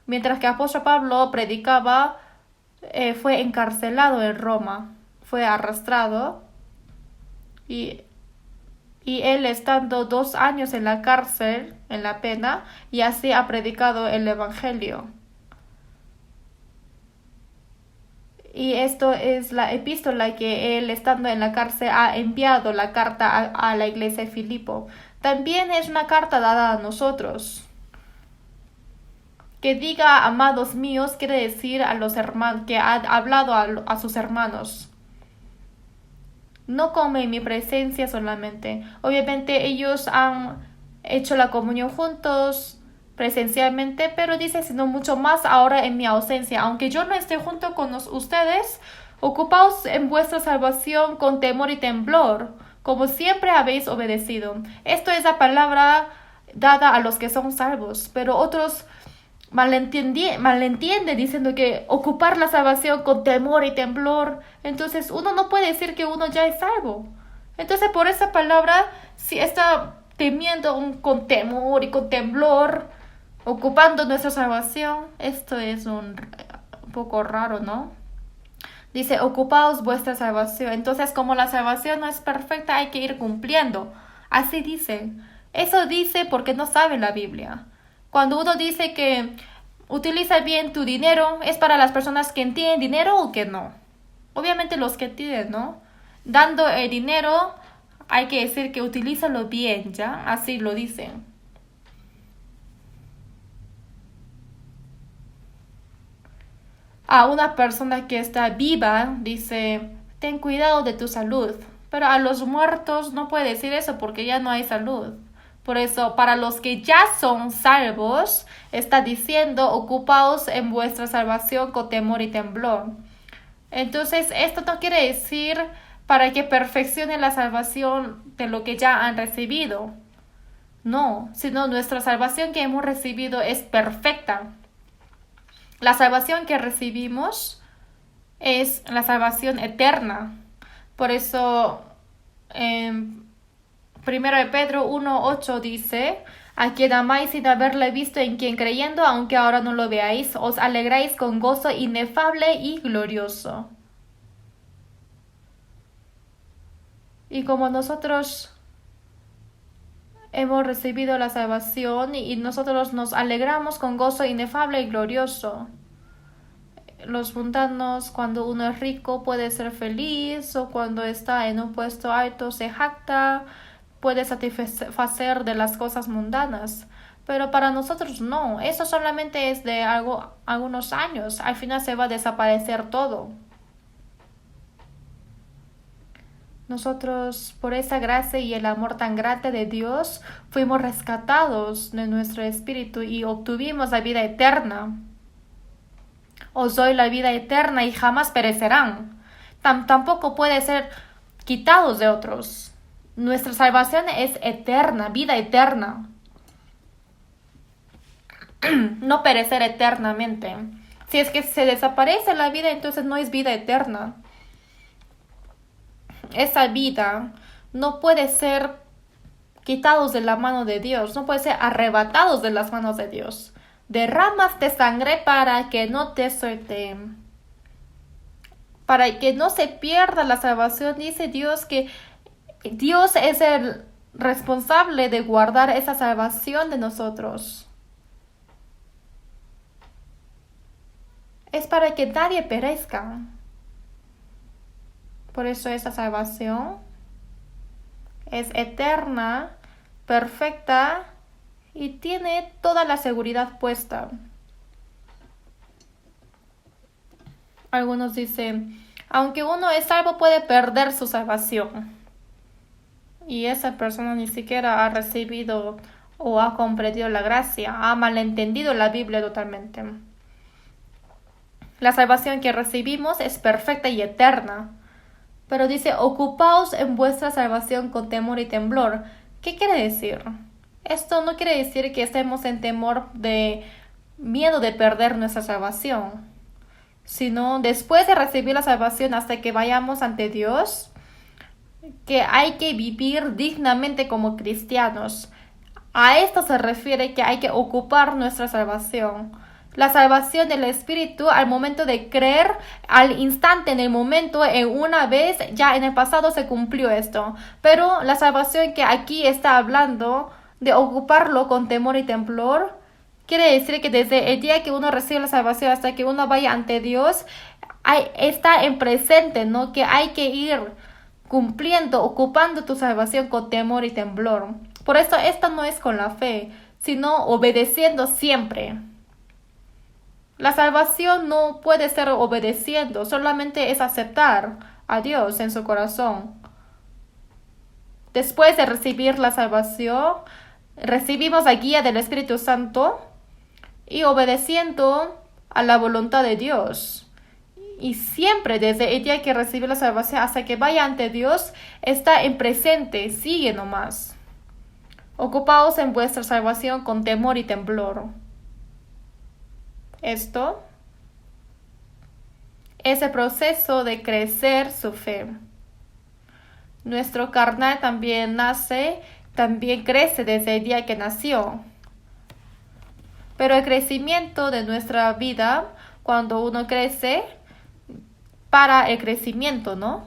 mientras que apóstol Pablo predicaba, fue encarcelado en Roma, fue arrastrado y él estando 2 años en la cárcel, en la pena, y así ha predicado el evangelio. Y esto es la epístola que él, estando en la cárcel, ha enviado la carta a la iglesia de Filipo. También es una carta dada a nosotros. Que diga amados míos quiere decir a los hermanos, que ha hablado a sus hermanos. No como en mi presencia solamente. Obviamente ellos han hecho la comunión juntos presencialmente, pero dice sino mucho más ahora en mi ausencia. Aunque yo no esté junto con ustedes, ocupaos en vuestra salvación con temor y temblor, como siempre habéis obedecido. Esto es la palabra dada a los que son salvos, pero otros malentiende diciendo que ocupar la salvación con temor y temblor. Entonces uno no puede decir que uno ya es salvo. Entonces por esa palabra, si está temiendo con temor y con temblor, ocupando nuestra salvación, esto es un poco raro, ¿no? Dice, ocupaos vuestra salvación. Entonces, como la salvación no es perfecta, hay que ir cumpliendo. Así dice. Eso dice porque no sabe la Biblia. Cuando uno dice que utiliza bien tu dinero, es para las personas que tienen dinero o que no. Obviamente los que tienen, ¿no? Dando el dinero, hay que decir que utilízalo bien, ¿ya? Así lo dicen. A una persona que está viva, dice, ten cuidado de tu salud. Pero a los muertos no puede decir eso porque ya no hay salud. Por eso, para los que ya son salvos, está diciendo, ocupaos en vuestra salvación con temor y temblor. Entonces, esto no quiere decir para que perfeccionen la salvación de lo que ya han recibido. No, sino nuestra salvación que hemos recibido es perfecta. La salvación que recibimos es la salvación eterna. Por eso, 1 de Pedro 1:8 dice, a quien amáis sin haberle visto, en quien creyendo, aunque ahora no lo veáis, os alegráis con gozo inefable y glorioso. Y como nosotros hemos recibido la salvación y nosotros nos alegramos con gozo inefable y glorioso. Los mundanos, cuando uno es rico, puede ser feliz, o cuando está en un puesto alto se jacta, puede satisfacer de las cosas mundanas. Pero para nosotros no, eso solamente es de algunos años, al final se va a desaparecer todo. Nosotros, por esa gracia y el amor tan grande de Dios, fuimos rescatados de nuestro espíritu y obtuvimos la vida eterna. Os doy la vida eterna y jamás perecerán. Tampoco puede ser quitados de otros. Nuestra salvación es eterna, vida eterna. No perecer eternamente. Si es que se desaparece la vida, entonces no es vida eterna. Esa vida no puede ser quitados de la mano de Dios, no puede ser arrebatados de las manos de Dios. Derramas de sangre para que no te suelte, para que no se pierda la salvación. Dice Dios que Dios es el responsable de guardar esa salvación de nosotros. Es para que nadie perezca. Por eso esa salvación es eterna, perfecta y tiene toda la seguridad puesta. Algunos dicen, aunque uno es salvo puede perder su salvación. Y esa persona ni siquiera ha recibido o ha comprendido la gracia, ha malentendido la Biblia totalmente. La salvación que recibimos es perfecta y eterna. Pero dice, ocupaos en vuestra salvación con temor y temblor. ¿Qué quiere decir? Esto no quiere decir que estemos en temor de miedo de perder nuestra salvación, sino después de recibir la salvación hasta que vayamos ante Dios, que hay que vivir dignamente como cristianos. A esto se refiere que hay que ocupar nuestra salvación. La salvación del Espíritu al momento de creer, al instante, en el momento, en una vez, ya en el pasado se cumplió esto. Pero la salvación que aquí está hablando de ocuparlo con temor y temblor, quiere decir que desde el día que uno recibe la salvación hasta que uno vaya ante Dios, está en presente, ¿no? Que hay que ir cumpliendo, ocupando tu salvación con temor y temblor. Por eso esto no es con la fe, sino obedeciendo siempre. La salvación no puede ser obedeciendo, solamente es aceptar a Dios en su corazón. Después de recibir la salvación, recibimos la guía del Espíritu Santo y obedeciendo a la voluntad de Dios. Y siempre desde el día que recibe la salvación hasta que vaya ante Dios, está en presente, sigue nomás. Ocupaos en vuestra salvación con temor y temblor. Esto es el proceso de crecer su fe. Nuestro carnal también crece desde el día que nació. Pero el crecimiento de nuestra vida, cuando uno crece, para el crecimiento, ¿no?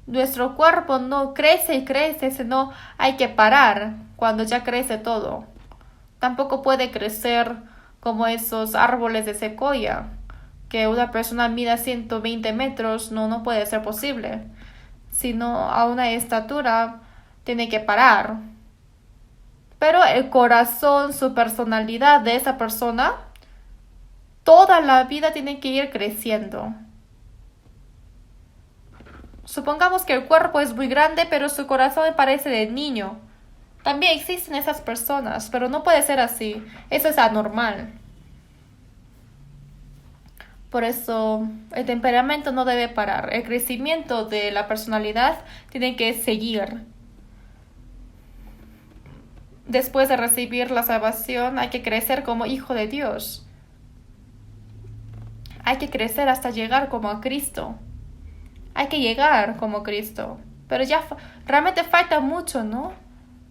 Nuestro cuerpo no crece y crece, sino hay que parar cuando ya crece todo. Tampoco puede crecer como esos árboles de secoya, que una persona mida 120 metros, no puede ser posible. Sino a una estatura tiene que parar. Pero el corazón, su personalidad de esa persona, toda la vida tiene que ir creciendo. Supongamos que el cuerpo es muy grande, pero su corazón parece de niño. También existen esas personas, pero no puede ser así. Eso es anormal. Por eso el temperamento no debe parar. El crecimiento de la personalidad tiene que seguir. Después de recibir la salvación, hay que crecer como hijo de Dios. Hay que crecer hasta llegar como a Cristo. Hay que llegar como Cristo. Pero ya realmente falta mucho, ¿no?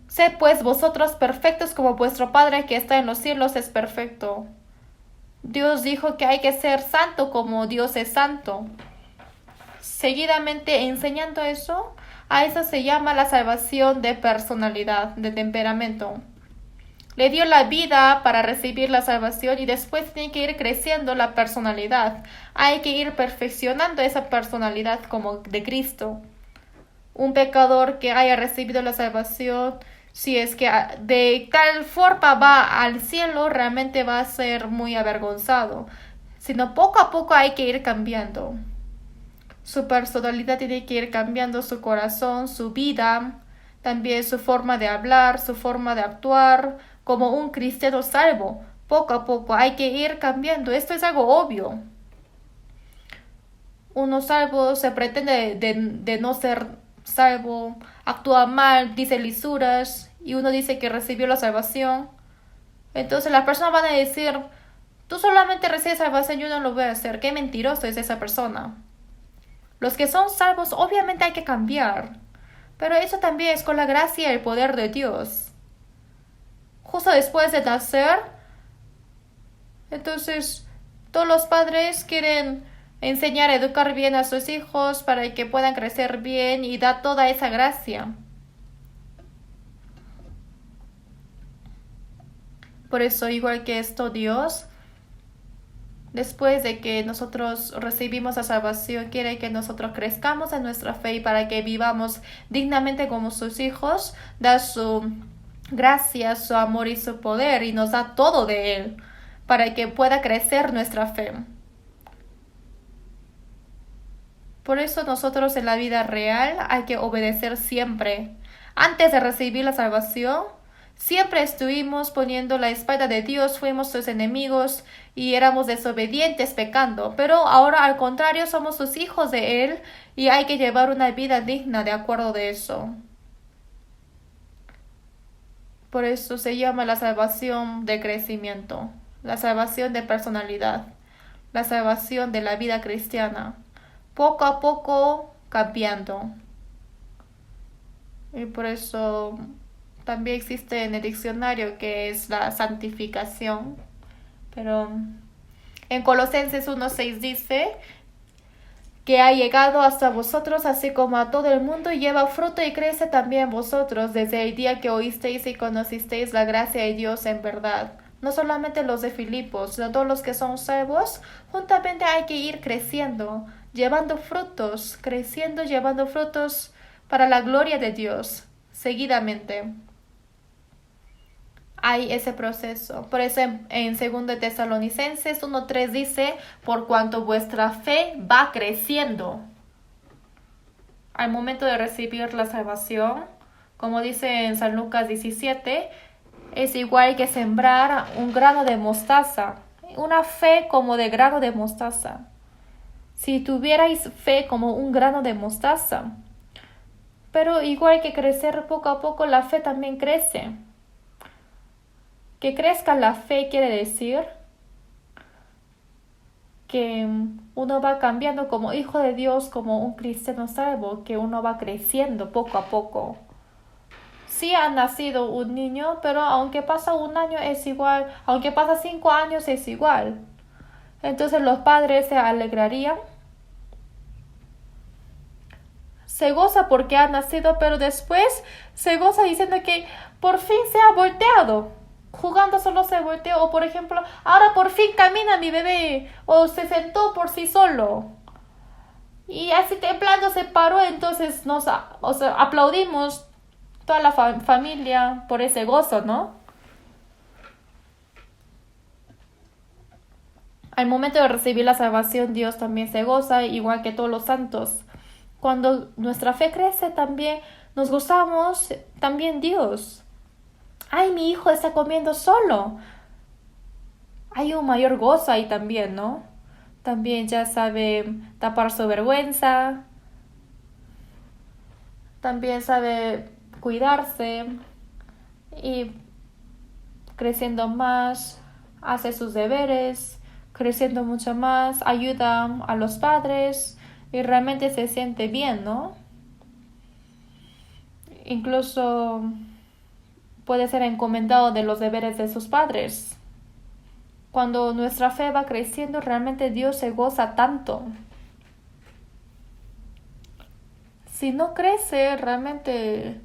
Sed pues vosotros perfectos como vuestro Padre que está en los cielos es perfecto. Dios dijo que hay que ser santo como Dios es santo. Seguidamente enseñando eso, a eso se llama la salvación de personalidad, de temperamento. Le dio la vida para recibir la salvación y después tiene que ir creciendo la personalidad. Hay que ir perfeccionando esa personalidad como de Cristo. Un pecador que haya recibido la salvación, si es que de tal forma va al cielo, realmente va a ser muy avergonzado. Sino poco a poco hay que ir cambiando. Su personalidad tiene que ir cambiando, su corazón, su vida, también su forma de hablar, su forma de actuar, como un cristiano salvo. Poco a poco hay que ir cambiando. Esto es algo obvio. Uno salvo se pretende de no ser salvo, actúa mal, dice lisuras y uno dice que recibió la salvación. Entonces las personas van a decir, tú solamente recibes salvación, yo no lo voy a hacer. Qué mentiroso es esa persona. Los que son salvos obviamente hay que cambiar, pero eso también es con la gracia y el poder de Dios. Justo después de nacer, entonces todos los padres quieren enseñar a educar bien a sus hijos para que puedan crecer bien y da toda esa gracia. Por eso, igual que esto, Dios, después de que nosotros recibimos la salvación, quiere que nosotros crezcamos en nuestra fe y para que vivamos dignamente como sus hijos, da su gracia, su amor y su poder y nos da todo de Él para que pueda crecer nuestra fe. Por eso nosotros en la vida real hay que obedecer siempre. Antes de recibir la salvación, siempre estuvimos poniendo la espada de Dios, fuimos sus enemigos y éramos desobedientes pecando. Pero ahora al contrario somos sus hijos de Él y hay que llevar una vida digna de acuerdo de eso. Por eso se llama la salvación de crecimiento, la salvación de personalidad, la salvación de la vida cristiana, poco a poco cambiando. Y por eso también existe en el diccionario que es la santificación. Pero en Colosenses 1:6 dice que ha llegado hasta vosotros, así como a todo el mundo, y lleva fruto y crece también vosotros, desde el día que oísteis y conocisteis la gracia de Dios en verdad. No solamente los de Filipos, sino todos los que son salvos, juntamente hay que ir creciendo, llevando frutos, creciendo, llevando frutos para la gloria de Dios, seguidamente. Hay ese proceso. Por eso en 2 Tesalonicenses 1:3 dice, por cuanto vuestra fe va creciendo. Al momento de recibir la salvación, como dice en San Lucas 17, es igual que sembrar un grano de mostaza. Una fe como de grano de mostaza. Si tuvierais fe como un grano de mostaza. Pero igual que crecer poco a poco, la fe también crece. Que crezca la fe quiere decir que uno va cambiando como hijo de Dios, como un cristiano salvo, que uno va creciendo poco a poco. Sí ha nacido un niño, pero aunque pasa un año es igual, aunque pasa 5 años es igual. Entonces los padres se alegrarían, se goza porque ha nacido, pero después se goza diciendo que por fin se ha volteado. Jugando solo se volteó, o por ejemplo, ahora por fin camina mi bebé, o se sentó por sí solo. Y así temblando se paró, entonces aplaudimos toda la familia por ese gozo, ¿no? Al momento de recibir la salvación, Dios también se goza, igual que todos los santos. Cuando nuestra fe crece, también nos gozamos, también Dios. ¡Ay, mi hijo está comiendo solo! Hay un mayor gozo ahí también, ¿no? También ya sabe tapar su vergüenza. También sabe cuidarse. Y creciendo más, hace sus deberes. Creciendo mucho más, ayuda a los padres. Y realmente se siente bien, ¿no? Incluso puede ser encomendado de los deberes de sus padres. Cuando nuestra fe va creciendo, realmente Dios se goza tanto. Si no crece, realmente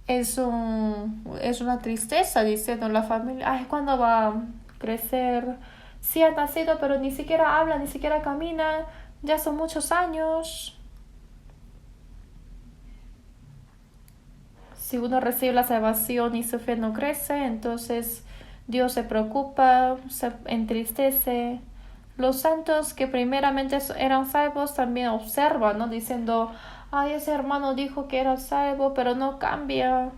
es una tristeza, diciendo la familia, ay, ¿cuándo va a crecer? Sí ha nacido, pero ni siquiera habla, ni siquiera camina, ya son muchos años. Si uno recibe la salvación y su fe no crece, entonces Dios se preocupa, se entristece. Los santos que primeramente eran salvos también observan, ¿no? Diciendo, ay, ese hermano dijo que era salvo, pero no cambia.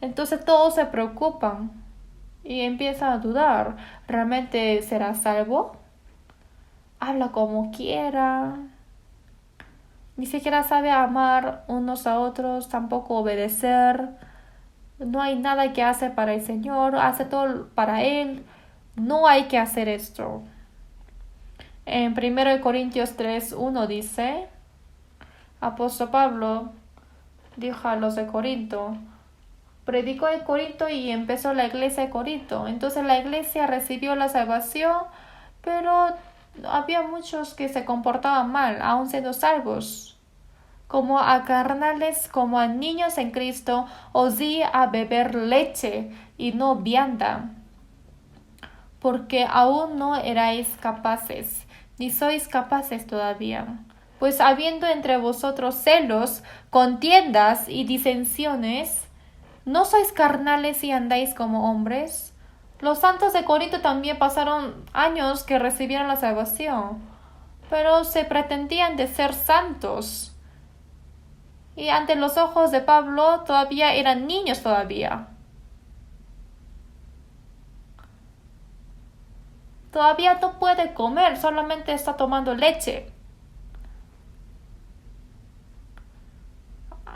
Entonces todos se preocupan y empiezan a dudar, ¿realmente será salvo? Habla como quiera. Ni siquiera sabe amar unos a otros, tampoco obedecer. No hay nada que hacer para el Señor, hace todo para Él. No hay que hacer esto. En 1 Corintios 3:1 dice, apóstol Pablo dijo a los de Corinto, predicó en Corinto y empezó la iglesia de Corinto. Entonces la iglesia recibió la salvación, pero había muchos que se comportaban mal, aun siendo salvos. Como a carnales, como a niños en Cristo, os di a beber leche y no vianda, porque aún no erais capaces, ni sois capaces todavía. Pues habiendo entre vosotros celos, contiendas y disensiones, ¿no sois carnales y andáis como hombres? Los santos de Corinto también pasaron años que recibieron la salvación, pero se pretendían de ser santos. Y ante los ojos de Pablo todavía eran niños todavía. Todavía no puede comer, solamente está tomando leche.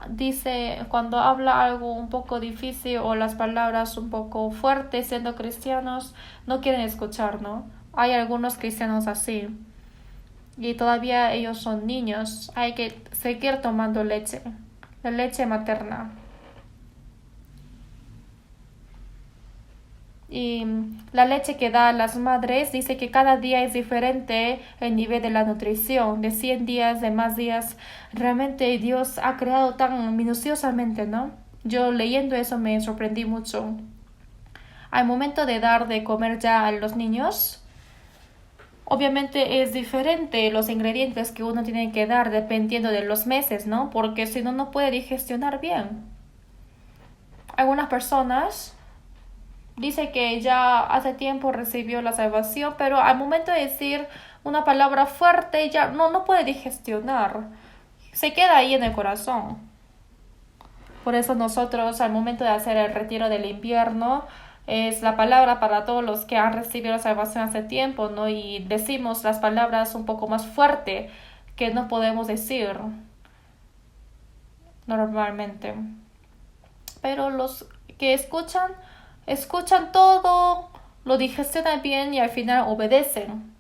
Dice, cuando habla algo un poco difícil o las palabras un poco fuertes siendo cristianos, no quieren escuchar, ¿no? Hay algunos cristianos así. Y todavía ellos son niños. Hay que seguir tomando leche, la leche materna. Y la leche que da a las madres dice que cada día es diferente el nivel de la nutrición, de 100 días, de más días. Realmente Dios ha creado tan minuciosamente, ¿no? Yo leyendo eso me sorprendí mucho. Al momento de dar de comer ya a los niños, obviamente es diferente los ingredientes que uno tiene que dar dependiendo de los meses, ¿no? Porque si no, no puede digestionar bien. Algunas personas dice que ya hace tiempo recibió la salvación, pero al momento de decir una palabra fuerte ya no puede digestionar. Se queda ahí en el corazón. Por eso nosotros al momento de hacer el retiro del invierno es la palabra para todos los que han recibido la salvación hace tiempo, ¿no? Y decimos las palabras un poco más fuerte que no podemos decir normalmente. Pero los que escuchan todo, lo digestionan bien y al final obedecen.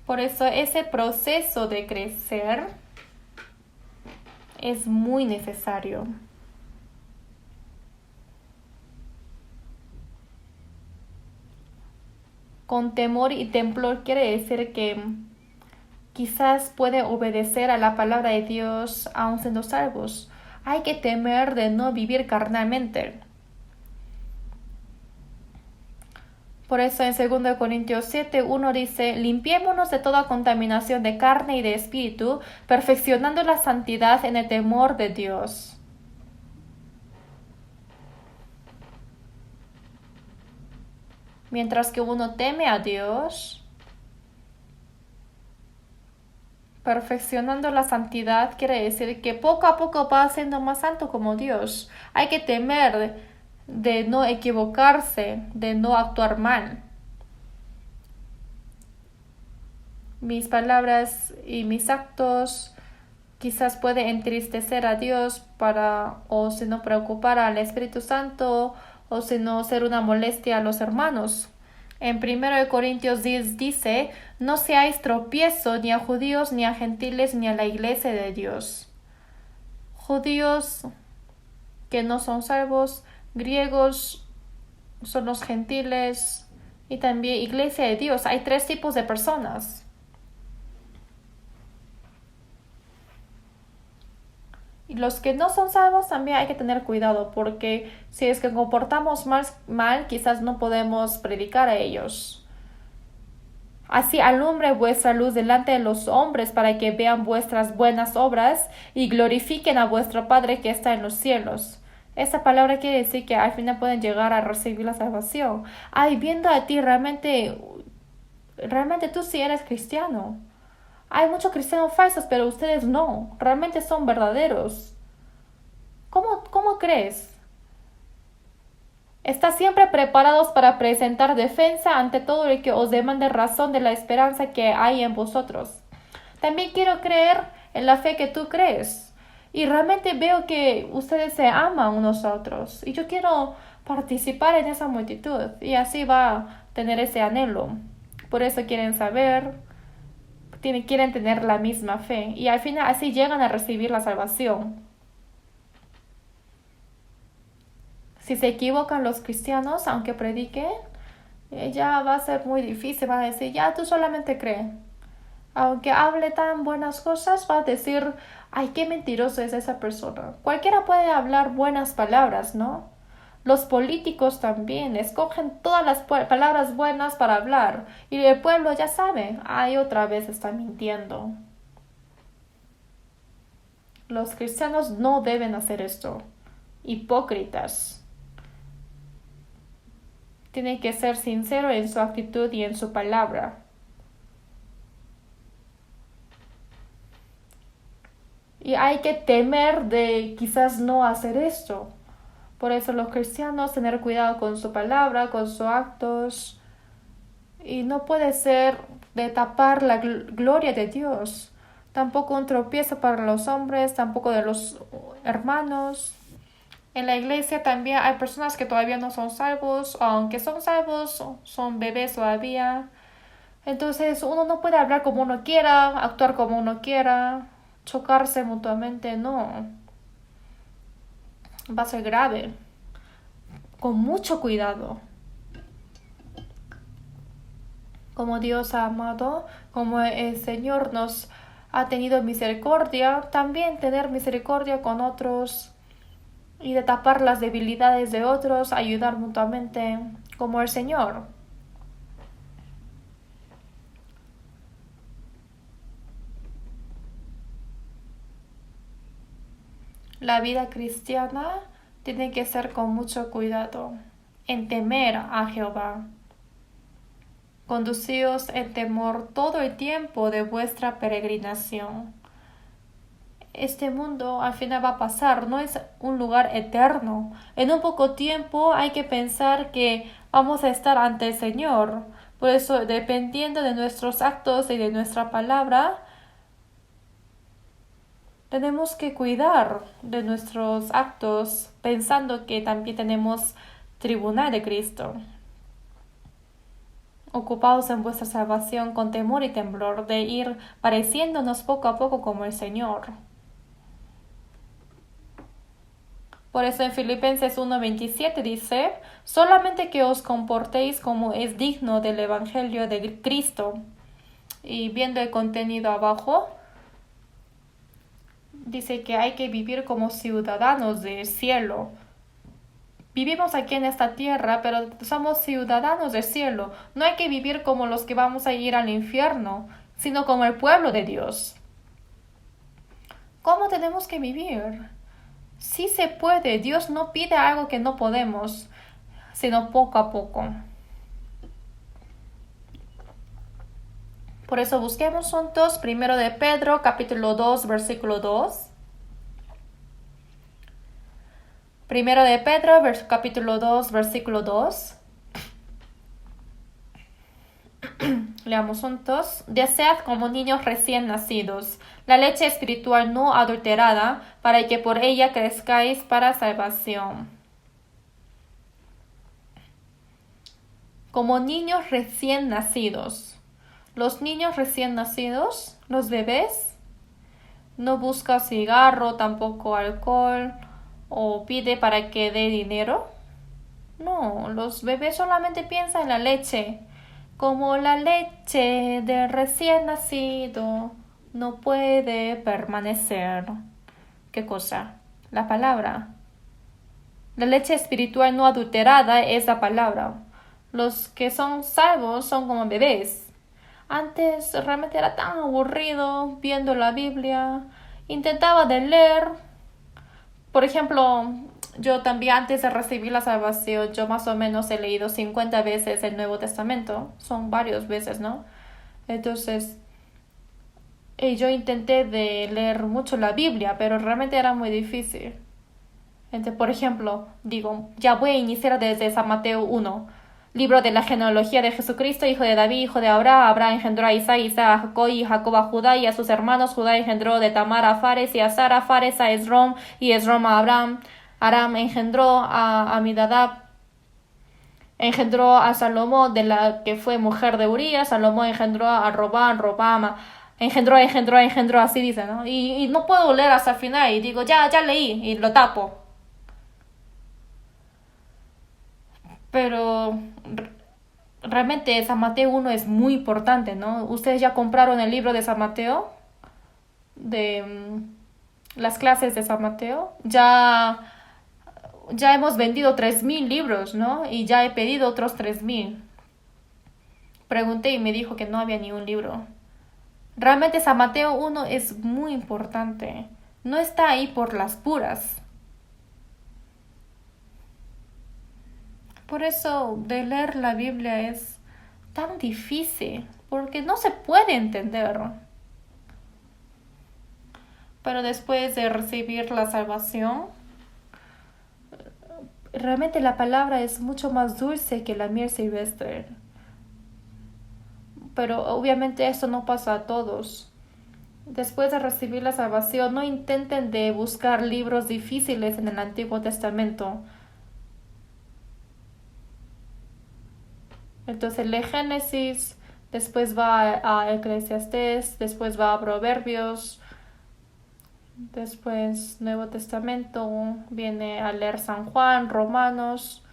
Por eso ese proceso de crecer es muy necesario. Con temor y temblor quiere decir que quizás puede obedecer a la palabra de Dios aun siendo salvos. Hay que temer de no vivir carnalmente. Por eso en 2 Corintios 7:1 dice, limpiémonos de toda contaminación de carne y de espíritu, perfeccionando la santidad en el temor de Dios. Mientras que uno teme a Dios, perfeccionando la santidad quiere decir que poco a poco va siendo más santo como Dios. Hay que temer de no equivocarse, de no actuar mal. Mis palabras y mis actos quizás puede entristecer a Dios o si no preocupar al Espíritu Santo, o si no ser una molestia a los hermanos. En 1 Corintios 10 dice, no seáis tropiezo ni a judíos, ni a gentiles, ni a la iglesia de Dios. Judíos que no son salvos, griegos son los gentiles y también iglesia de Dios. Hay 3 tipos de personas. Y los que no son salvos también hay que tener cuidado, porque si es que comportamos mal, quizás no podemos predicar a ellos. Así alumbre vuestra luz delante de los hombres para que vean vuestras buenas obras y glorifiquen a vuestro Padre que está en los cielos. Esa palabra quiere decir que al final pueden llegar a recibir la salvación. Ay, viendo a ti realmente tú sí eres cristiano. Hay muchos cristianos falsos, pero ustedes no. Realmente son verdaderos. ¿Cómo crees? Estás siempre preparados para presentar defensa ante todo el que os demande razón de la esperanza que hay en vosotros. También quiero creer en la fe que tú crees. Y realmente veo que ustedes se aman unos a otros. Y yo quiero participar en esa multitud. Y así va a tener ese anhelo. Por eso quieren saber, quieren tener la misma fe. Y al final así llegan a recibir la salvación. Si se equivocan los cristianos, aunque prediquen, ya va a ser muy difícil. Van a decir, ya tú solamente cree. Aunque hable tan buenas cosas, va a decir, ay, qué mentiroso es esa persona. Cualquiera puede hablar buenas palabras, ¿no? Los políticos también escogen todas las palabras buenas para hablar. Y el pueblo ya sabe, ay, otra vez está mintiendo. Los cristianos no deben hacer esto. Hipócritas. Tiene que ser sincero en su actitud y en su palabra. Y hay que temer de quizás no hacer esto. Por eso los cristianos tener cuidado con su palabra, con sus actos. Y no puede ser de tapar la gloria de Dios. Tampoco un tropiezo para los hombres, tampoco de los hermanos. En la iglesia también hay personas que todavía no son salvos, aunque son salvos, son bebés todavía. Entonces uno no puede hablar como uno quiera, actuar como uno quiera, chocarse mutuamente, no. Va a ser grave. Con mucho cuidado. Como Dios ha amado, como el Señor nos ha tenido misericordia, también tener misericordia con otros y de tapar las debilidades de otros, ayudar mutuamente, como el Señor. La vida cristiana tiene que ser con mucho cuidado, en temer a Jehová. Conducíos en temor todo el tiempo de vuestra peregrinación. Este mundo al final va a pasar, no es un lugar eterno. En un poco tiempo hay que pensar que vamos a estar ante el Señor. Por eso, dependiendo de nuestros actos y de nuestra palabra, tenemos que cuidar de nuestros actos, pensando que también tenemos tribunal de Cristo. Ocupados en vuestra salvación con temor y temblor, de ir pareciéndonos poco a poco como el Señor. Por eso en Filipenses 1:27 dice, solamente que os comportéis como es digno del Evangelio de Cristo. Y viendo el contenido abajo, dice que hay que vivir como ciudadanos del cielo. Vivimos aquí en esta tierra, pero somos ciudadanos del cielo. No hay que vivir como los que vamos a ir al infierno, sino como el pueblo de Dios. ¿Cómo tenemos que vivir? Sí se puede. Dios no pide algo que no podemos, sino poco a poco. Por eso busquemos juntos 1 de Pedro, capítulo 2, versículo 2. 1 de Pedro, capítulo 2, versículo 2. Leamos juntos. Desead como niños recién nacidos la leche espiritual no adulterada, para que por ella crezcáis para salvación. Como niños recién nacidos. Los niños recién nacidos, los bebés, no buscan cigarro, tampoco alcohol, o pide para que dé dinero. No, los bebés solamente piensan en la leche. Como la leche del recién nacido no puede permanecer. ¿Qué cosa? La palabra. La leche espiritual no adulterada es la palabra. Los que son salvos son como bebés. Antes realmente era tan aburrido viendo la Biblia. Intentaba de leer. Por ejemplo, yo también antes de recibir la salvación, yo más o menos he leído 50 veces el Nuevo Testamento. Son varias veces, ¿no? Entonces, yo intenté de leer mucho la Biblia, pero realmente era muy difícil. Entonces, por ejemplo, digo, ya voy a iniciar desde San Mateo 1. Libro de la genealogía de Jesucristo, hijo de David, hijo de Abraham. Abraham engendró a Isaac, Isaac a Jacob y Jacob a Judá y a sus hermanos. Judá engendró de Tamar a Fares y a Sara, Fares a Esrom y Esrom a Abraham. Aram engendró a Aminadab, engendró a Salomón, de la que fue mujer de Urías. Salomón engendró a Robán, Robam engendró, así dice, ¿no? Y no puedo leer hasta el final y digo, ya leí y lo tapo. Pero realmente San Mateo 1 es muy importante, ¿no? ¿Ustedes ya compraron el libro de San Mateo? De las clases de San Mateo. Ya hemos vendido 3,000 libros, ¿no? Y ya he pedido otros 3,000. Pregunté y me dijo que no había ni un libro. Realmente San Mateo 1 es muy importante. No está ahí por las puras. Por eso de leer la Biblia es tan difícil, porque no se puede entender. Pero después de recibir la salvación, realmente la palabra es mucho más dulce que la miel silvestre. Pero obviamente esto no pasa a todos. Después de recibir la salvación, no intenten de buscar libros difíciles en el Antiguo Testamento. Entonces lee Génesis, después va a Eclesiastés, después va a Proverbios, después Nuevo Testamento, viene a leer San Juan, Romanos,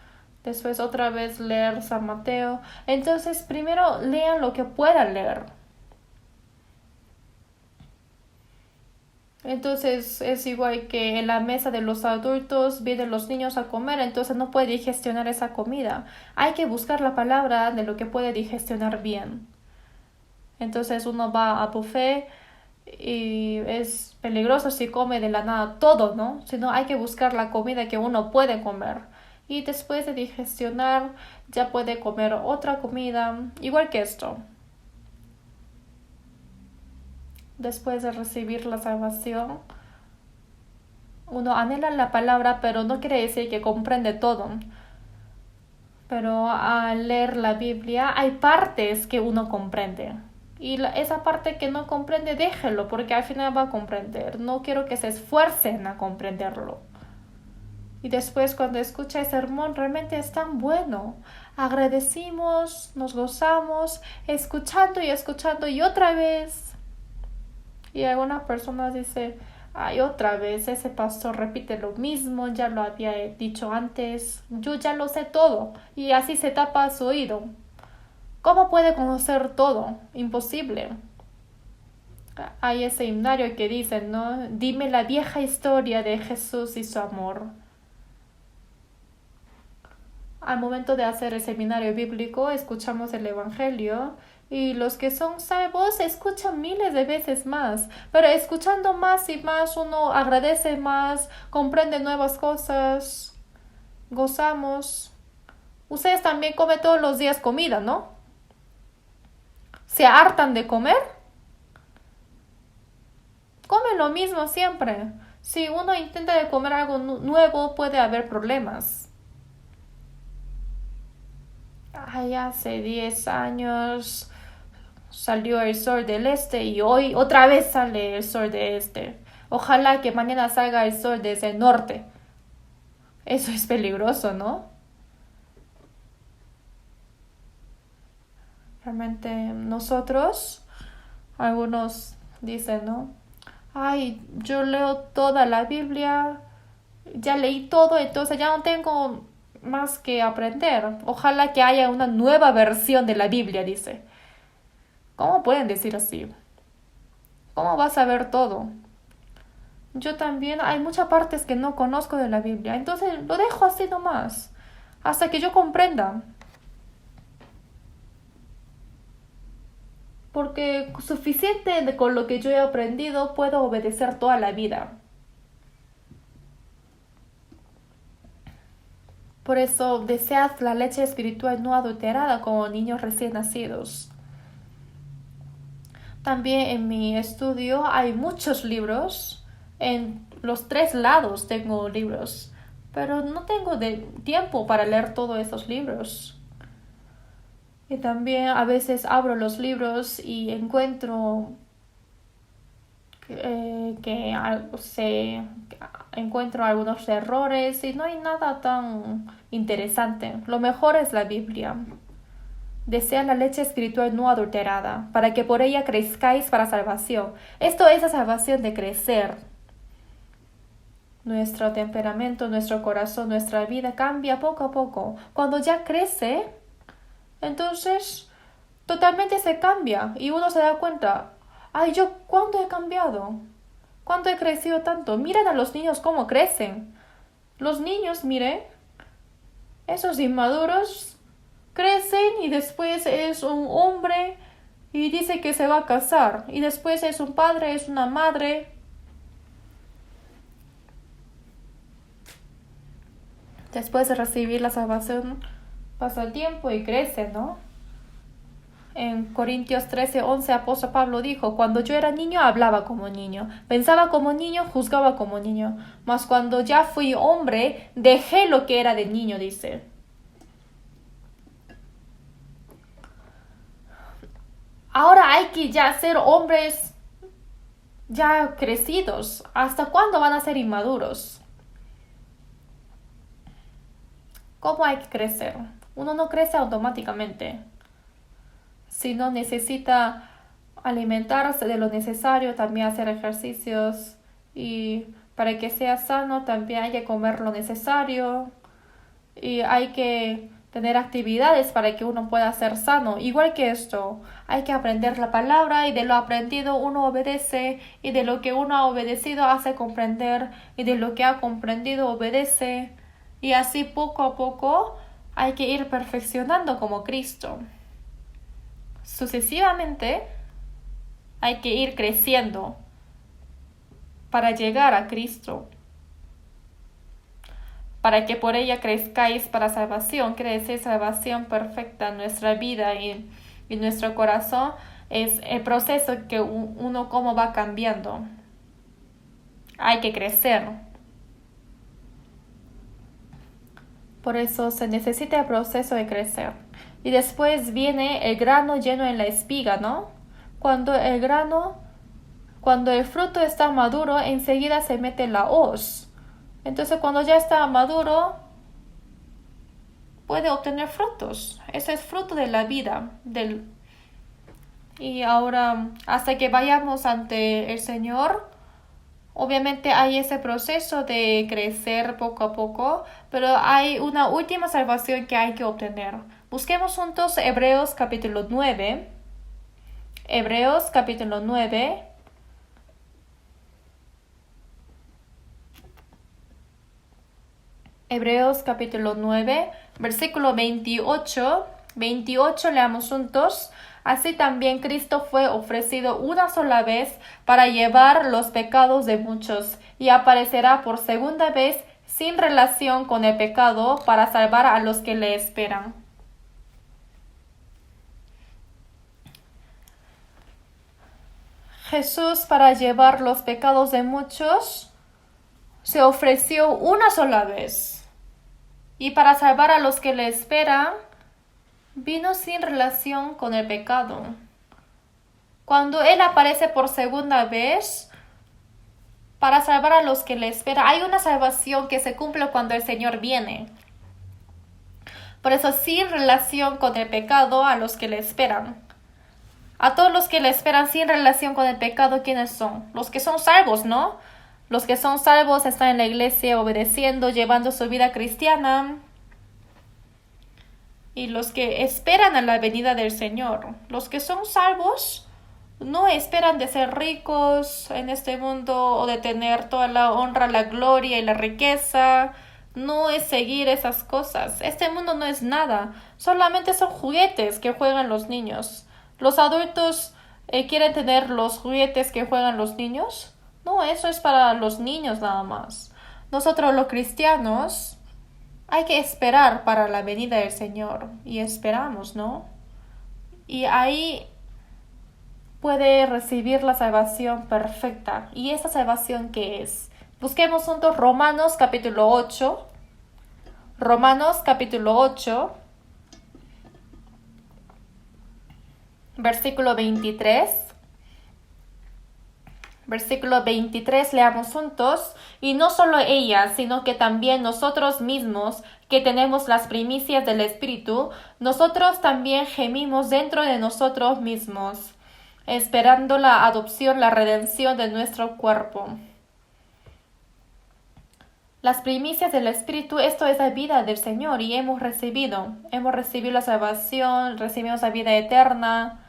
después otra vez leer San Mateo. Entonces primero lean lo que puedan leer. Entonces es igual que en la mesa de los adultos vienen los niños a comer, entonces no puede digestionar esa comida. Hay que buscar la palabra de lo que puede digestionar bien. Entonces uno va a buffet y es peligroso si come de la nada todo, ¿no? Sino hay que buscar la comida que uno puede comer. Y después de digestionar ya puede comer otra comida, igual que esto. Después de recibir la salvación, uno anhela la palabra, pero no quiere decir que comprende todo. Pero al leer la Biblia hay partes que uno comprende. Y esa parte que no comprende, déjelo, porque al final va a comprender. No quiero que se esfuercen a comprenderlo. Y después cuando escucha el sermón realmente es tan bueno. Agradecimos, nos gozamos, escuchando y otra vez. Y algunas personas dicen, ay, otra vez ese pastor repite lo mismo, ya lo había dicho antes, yo ya lo sé todo. Y así se tapa su oído. ¿Cómo puede conocer todo? Imposible. Hay ese himnario que dice, ¿no? Dime la vieja historia de Jesús y su amor. Al momento de hacer el seminario bíblico, escuchamos el Evangelio y los que son salvos escuchan miles de veces más, pero escuchando más y más uno agradece más, comprende nuevas cosas, gozamos. Ustedes también comen todos los días comida, ¿no? ¿Se hartan de comer? Comen lo mismo siempre. Si uno intenta de comer algo nuevo, puede haber problemas. Ay, hace 10 años salió el sol del este y hoy otra vez sale el sol del este. Ojalá que mañana salga el sol desde el norte. Eso es peligroso, ¿no? Realmente nosotros, algunos dicen, ¿no? Ay, yo leo toda la Biblia, ya leí todo, entonces ya no tengo más que aprender. Ojalá que haya una nueva versión de la Biblia, dice. ¿Cómo pueden decir así? ¿Cómo vas a ver todo? Yo también, hay muchas partes que no conozco de la Biblia, entonces lo dejo así nomás, hasta que yo comprenda. Porque suficiente con lo que yo he aprendido puedo obedecer toda la vida. Por eso desead la leche espiritual no adulterada como niños recién nacidos. También en mi estudio hay muchos libros. En los 3 lados tengo libros. Pero no tengo tiempo para leer todos esos libros. Y también a veces abro los libros y encuentro encuentro algunos errores y no hay nada tan interesante. Lo mejor es la Biblia. Desea la leche espiritual no adulterada, para que por ella crezcáis para salvación. Esto es la salvación de crecer. Nuestro temperamento, nuestro corazón, nuestra vida cambia poco a poco. Cuando ya crece, entonces totalmente se cambia y uno se da cuenta, ay, yo cuándo he cambiado, cuándo he crecido tanto. Miren a los niños cómo crecen. Los niños, miren, esos inmaduros crecen y después es un hombre y dice que se va a casar y después es un padre, es una madre. Después de recibir la salvación pasa el tiempo y crece, ¿no? En Corintios 13:11, apóstol Pablo dijo: cuando yo era niño hablaba como niño, pensaba como niño, juzgaba como niño, mas cuando ya fui hombre dejé lo que era de niño, dice. Ahora hay que ya ser hombres ya crecidos. ¿Hasta cuándo van a ser inmaduros? ¿Cómo hay que crecer? Uno no crece automáticamente, sino necesita alimentarse de lo necesario, también hacer ejercicios, y para que sea sano también hay que comer lo necesario y hay que tener actividades para que uno pueda ser sano. Igual que esto, hay que aprender la palabra y de lo aprendido uno obedece, y de lo que uno ha obedecido hace comprender, y de lo que ha comprendido obedece, y así poco a poco hay que ir perfeccionando como Cristo. Sucesivamente hay que ir creciendo para llegar a Cristo, para que por ella crezcáis para salvación. Quiere decir salvación perfecta en nuestra vida y nuestro corazón. Es el proceso que uno cómo va cambiando. Hay que crecer. Por eso se necesita el proceso de crecer. Y después viene el grano lleno en la espiga, ¿no? Cuando el fruto está maduro, enseguida se mete la hoz. Entonces cuando ya está maduro, puede obtener frutos. Ese es fruto de la vida. Y ahora, hasta que vayamos ante el Señor, obviamente hay ese proceso de crecer poco a poco, pero hay una última salvación que hay que obtener. Busquemos juntos Hebreos capítulo 9. Hebreos capítulo 9. Hebreos capítulo 9, versículo 28. 28 leamos juntos. Así también Cristo fue ofrecido una sola vez para llevar los pecados de muchos, y aparecerá por segunda vez sin relación con el pecado para salvar a los que le esperan. Jesús, para llevar los pecados de muchos, se ofreció una sola vez, y para salvar a los que le esperan, vino sin relación con el pecado. Cuando Él aparece por segunda vez para salvar a los que le esperan, hay una salvación que se cumple cuando el Señor viene. Por eso, sin relación con el pecado a los que le esperan. A todos los que le esperan sin relación con el pecado, ¿quiénes son? Los que son salvos, ¿no? Los que son salvos están en la iglesia obedeciendo, llevando su vida cristiana. Y los que esperan a la venida del Señor. Los que son salvos no esperan de ser ricos en este mundo o de tener toda la honra, la gloria y la riqueza. No es seguir esas cosas. Este mundo no es nada. Solamente son juguetes que juegan los niños. ¿Los adultos quieren tener los juguetes que juegan los niños? No, eso es para los niños nada más. Nosotros los cristianos hay que esperar para la venida del Señor. Y esperamos, ¿no? Y ahí puede recibir la salvación perfecta. ¿Y esa salvación qué es? Busquemos juntos Romanos capítulo 8. Romanos capítulo 8. Versículo 23. Versículo 23, leamos juntos. Y no solo ella, sino que también nosotros mismos, que tenemos las primicias del Espíritu, nosotros también gemimos dentro de nosotros mismos, esperando la adopción, la redención de nuestro cuerpo. Las primicias del Espíritu, esto es la vida del Señor, y hemos recibido la salvación, recibimos la vida eterna.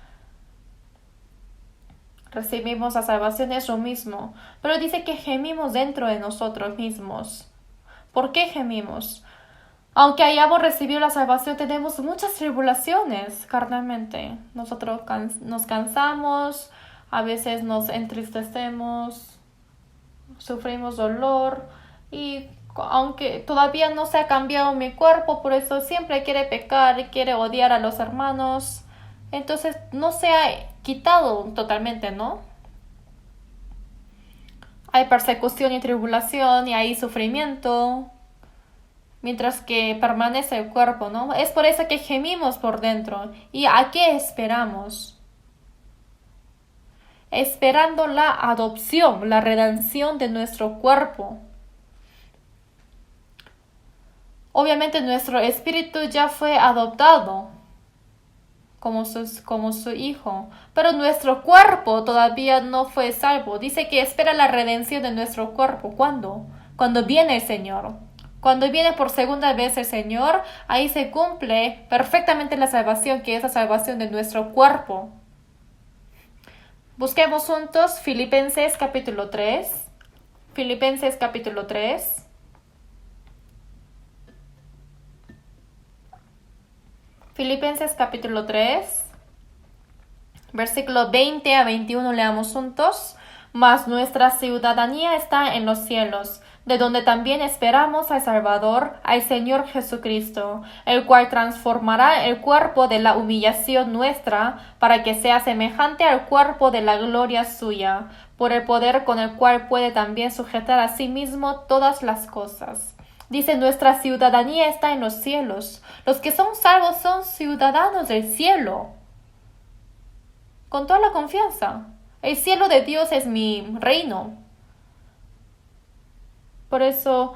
Recibimos la salvación, es lo mismo. Pero dice que gemimos dentro de nosotros mismos. ¿Por qué gemimos? Aunque hayamos recibido la salvación, tenemos muchas tribulaciones carnalmente. Nosotros nos cansamos, a veces nos entristecemos, sufrimos dolor. Y aunque todavía no se ha cambiado mi cuerpo, por eso siempre quiere pecar y quiere odiar a los hermanos. entonces no se ha quitado totalmente, ¿no? Hay persecución y tribulación y hay sufrimiento, mientras que permanece el cuerpo, ¿no? Es por eso que gemimos por dentro. ¿Y a qué esperamos? Esperando la adopción, la redención de nuestro cuerpo. Obviamente nuestro espíritu ya fue adoptado como su hijo, pero nuestro cuerpo todavía no fue salvo. Dice que espera la redención de nuestro cuerpo. ¿Cuándo? Cuando viene el Señor. Cuando viene por segunda vez el Señor, ahí se cumple perfectamente la salvación, que es la salvación de nuestro cuerpo. Busquemos juntos Filipenses capítulo 3. Filipenses capítulo 3. Filipenses capítulo 3, versículo 20 a 21 leamos juntos. Mas nuestra ciudadanía está en los cielos, de donde también esperamos al Salvador, al Señor Jesucristo, el cual transformará el cuerpo de la humillación nuestra, para que sea semejante al cuerpo de la gloria suya, por el poder con el cual puede también sujetar a sí mismo todas las cosas. Dice, nuestra ciudadanía está en los cielos. Los que son salvos son ciudadanos del cielo. Con toda la confianza. El cielo de Dios es mi reino. Por eso,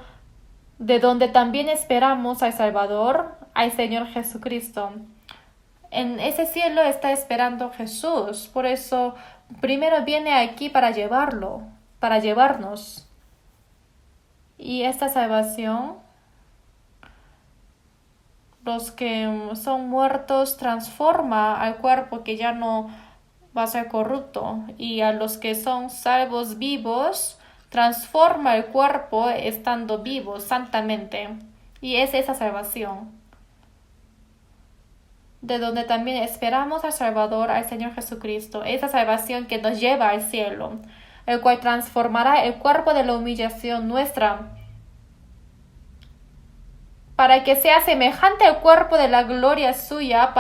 de donde también esperamos al Salvador, al Señor Jesucristo. En ese cielo está esperando Jesús. Por eso, primero viene aquí para llevarlo, para llevarnos. Y esta salvación, los que son muertos transforma al cuerpo que ya no va a ser corrupto, y a los que son salvos vivos transforma el cuerpo estando vivos santamente, y es esa salvación de donde también esperamos al Salvador, al Señor Jesucristo, esa salvación que nos lleva al cielo, el cual transformará el cuerpo de la humillación nuestra, para que sea semejante al cuerpo de la gloria suya,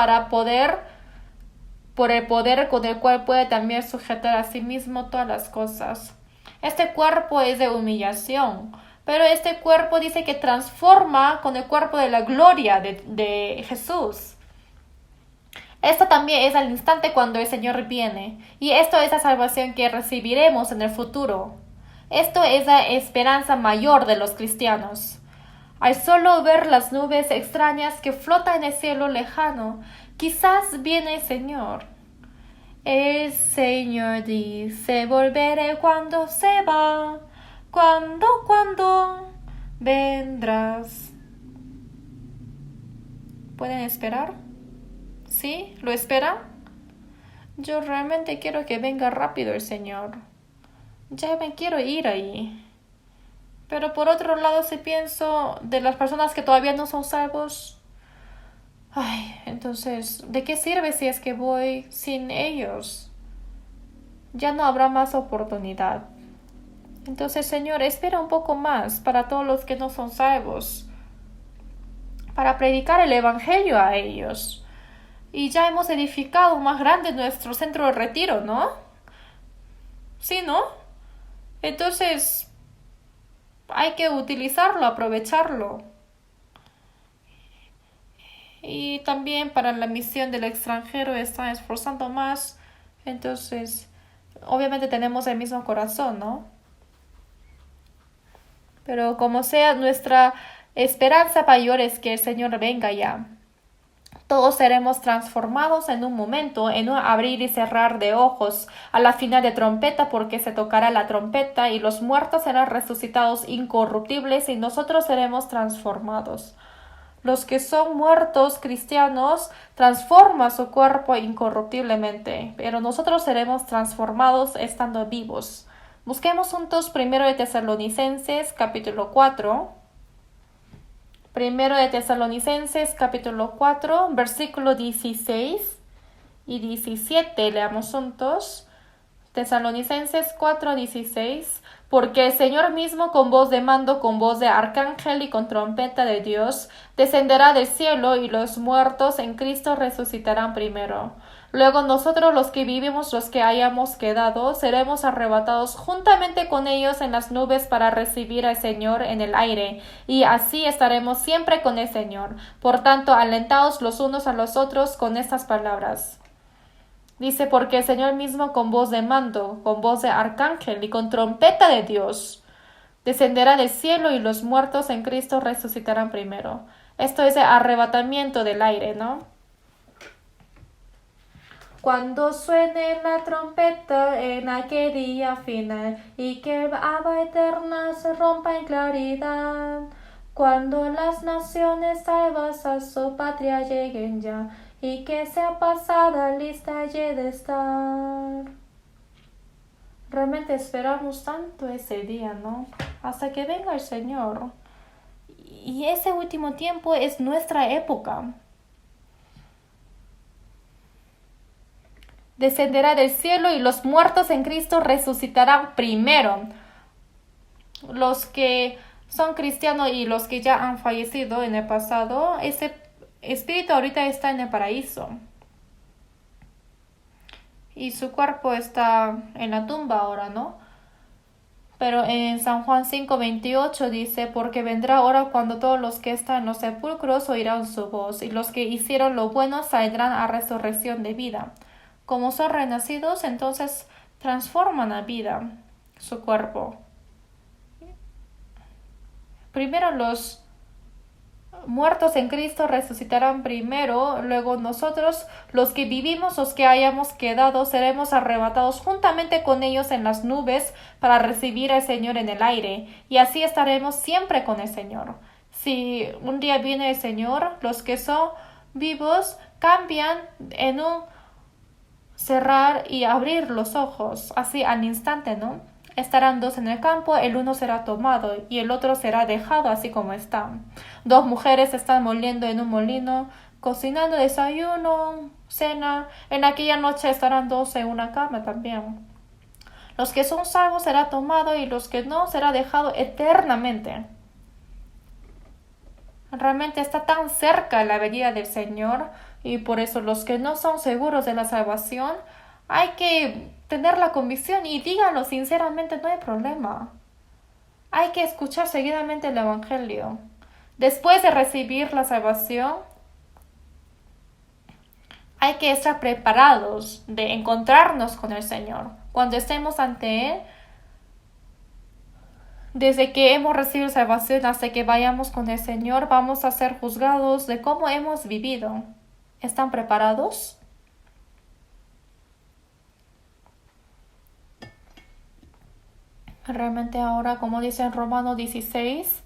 por el poder con el cual puede también sujetar a sí mismo todas las cosas. Este cuerpo es de humillación, pero este cuerpo dice que transforma con el cuerpo de la gloria de Jesús. Esto también es al instante cuando el Señor viene, y esto es la salvación que recibiremos en el futuro. Esto es la esperanza mayor de los cristianos. Al solo ver las nubes extrañas que flotan en el cielo lejano, quizás viene el Señor. El Señor dice, volveré cuando se va, cuando vendrás. ¿Pueden esperar? ¿Sí? ¿Lo esperan? Yo realmente quiero que venga rápido el Señor. Ya me quiero ir ahí. Pero por otro lado, si pienso de las personas que todavía no son salvos, entonces, ¿de qué sirve si es que voy sin ellos? Ya no habrá más oportunidad. Entonces, Señor, espera un poco más para todos los que no son salvos, para predicar el Evangelio a ellos. Y ya hemos edificado más grande nuestro centro de retiro, ¿no? Sí, ¿no? Entonces, hay que utilizarlo, aprovecharlo. Y también para la misión del extranjero están esforzando más. Entonces, obviamente tenemos el mismo corazón, ¿no? Pero como sea, nuestra esperanza mayor es que el Señor venga ya. Todos seremos transformados en un momento, en un abrir y cerrar de ojos, a la final de trompeta, porque se tocará la trompeta y los muertos serán resucitados incorruptibles y nosotros seremos transformados. Los que son muertos cristianos transforman su cuerpo incorruptiblemente, pero nosotros seremos transformados estando vivos. Busquemos juntos 1 de Tesalonicenses capítulo 4. 1 de Tesalonicenses capítulo 4, versículo 16 y 17. Leamos juntos. Tesalonicenses 4, 16. Porque el Señor mismo con voz de mando, con voz de arcángel y con trompeta de Dios, descenderá del cielo y los muertos en Cristo resucitarán primero. Luego nosotros los que vivimos, los que hayamos quedado, seremos arrebatados juntamente con ellos en las nubes para recibir al Señor en el aire, y así estaremos siempre con el Señor. Por tanto, alentaos los unos a los otros con estas palabras. Dice, porque el Señor mismo con voz de mando, con voz de arcángel y con trompeta de Dios, descenderá del cielo y los muertos en Cristo resucitarán primero. Esto es el arrebatamiento del aire, ¿no? Cuando suene la trompeta en aquel día final y que aba eterna se rompa en claridad, cuando las naciones salvas a su patria lleguen ya y que sea pasada lista haya de estar. Realmente esperamos tanto ese día, ¿no? Hasta que venga el Señor. Y ese último tiempo es nuestra época. Descenderá del cielo y los muertos en Cristo resucitarán primero. Los que son cristianos y los que ya han fallecido en el pasado, ese espíritu ahorita está en el paraíso. Y su cuerpo está en la tumba ahora, ¿no? Pero en San Juan 5:28 dice, porque vendrá hora cuando todos los que están en los sepulcros oirán su voz, y los que hicieron lo bueno saldrán a resurrección de vida. Como son renacidos, entonces transforman a vida su cuerpo. Primero los muertos en Cristo resucitarán primero, luego nosotros, los que vivimos, los que hayamos quedado, seremos arrebatados juntamente con ellos en las nubes para recibir al Señor en el aire, y así estaremos siempre con el Señor. Si un día viene el Señor, los que son vivos cambian en un cerrar y abrir los ojos, así al instante, ¿no? Estarán dos en el campo, el uno será tomado y el otro será dejado así como está. Dos mujeres están moliendo en un molino, cocinando desayuno, cena. En aquella noche estarán dos en una cama también. Los que son salvos será tomado y los que no será dejado eternamente. Realmente está tan cerca la venida del Señor y por eso los que no son seguros de la salvación hay que tener la convicción y díganlo sinceramente, no hay problema. Hay que escuchar seguidamente el Evangelio. Después de recibir la salvación, hay que estar preparados de encontrarnos con el Señor. Cuando estemos ante Él, desde que hemos recibido salvación hasta que vayamos con el Señor, vamos a ser juzgados de cómo hemos vivido. ¿Están preparados? Realmente ahora, como dice en Romanos 16,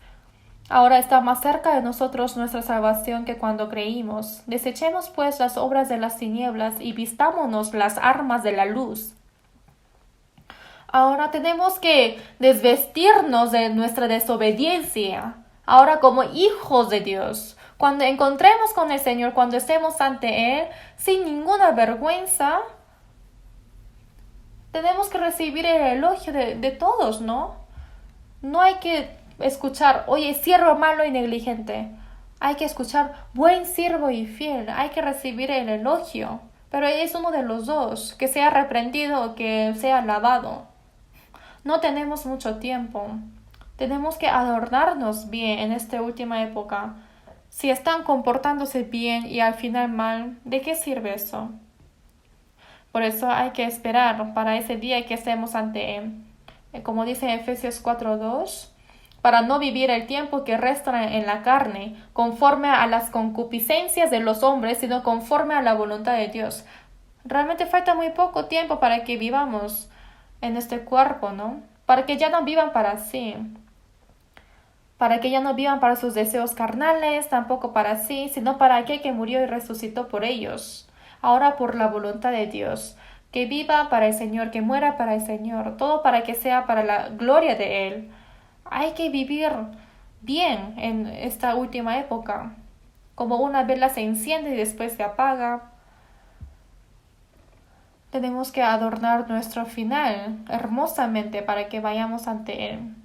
ahora está más cerca de nosotros nuestra salvación que cuando creímos. Desechemos pues las obras de las tinieblas y vistámonos las armas de la luz. Ahora tenemos que desvestirnos de nuestra desobediencia. Ahora como hijos de Dios. Cuando encontremos con el Señor, cuando estemos ante Él, sin ninguna vergüenza, tenemos que recibir el elogio de todos, ¿no? No hay que escuchar, oye, siervo malo y negligente. Hay que escuchar, buen siervo y fiel. Hay que recibir el elogio. Pero es uno de los dos, que sea reprendido o que sea alabado. No tenemos mucho tiempo. Tenemos que adornarnos bien en esta última época. Si están comportándose bien y al final mal, ¿de qué sirve eso? Por eso hay que esperar para ese día que estemos ante Él. Como dice Efesios 4:2, para no vivir el tiempo que resta en la carne, conforme a las concupiscencias de los hombres, sino conforme a la voluntad de Dios. Realmente falta muy poco tiempo para que vivamos en este cuerpo, ¿no? Para que ya no vivan para sí. Para que ya no vivan para sus deseos carnales, tampoco para sí, sino para aquel que murió y resucitó por ellos. Ahora por la voluntad de Dios. Que viva para el Señor, que muera para el Señor. Todo para que sea para la gloria de Él. Hay que vivir bien en esta última época. Como una vela se enciende y después se apaga. Tenemos que adornar nuestro final hermosamente para que vayamos ante Él.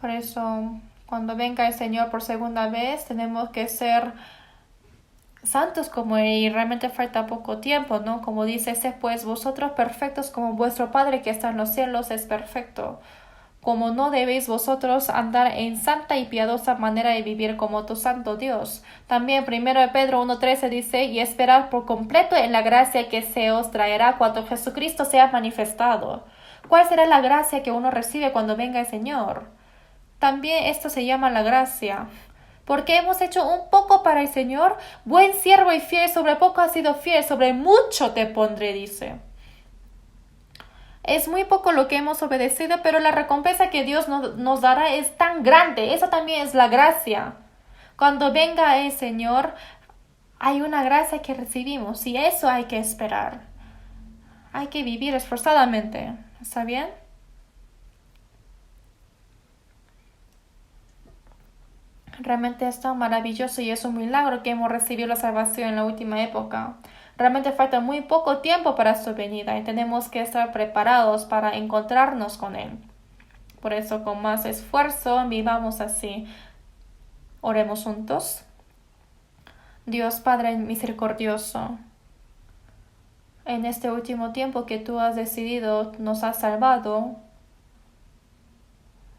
Por eso, cuando venga el Señor por segunda vez, tenemos que ser santos como Él, y realmente falta poco tiempo, ¿no? Como dice, sé pues vosotros perfectos como vuestro Padre que está en los cielos es perfecto. Como no debéis vosotros andar en santa y piadosa manera de vivir como tu santo Dios. También 1 Pedro 1:13 dice, y esperar por completo en la gracia que se os traerá cuando Jesucristo sea manifestado. ¿Cuál será la gracia que uno recibe cuando venga el Señor? También esto se llama la gracia. Porque hemos hecho un poco para el Señor, buen siervo y fiel, sobre poco has sido fiel, sobre mucho te pondré, dice. Es muy poco lo que hemos obedecido, pero la recompensa que Dios nos dará es tan grande. Esa también es la gracia. Cuando venga el Señor, hay una gracia que recibimos y eso hay que esperar. Hay que vivir esforzadamente. ¿Está bien? Realmente es tan maravilloso y es un milagro que hemos recibido la salvación en la última época. Realmente falta muy poco tiempo para su venida y tenemos que estar preparados para encontrarnos con Él. Por eso, con más esfuerzo, vivamos así. Oremos juntos. Dios Padre misericordioso, en este último tiempo que tú has decidido, nos has salvado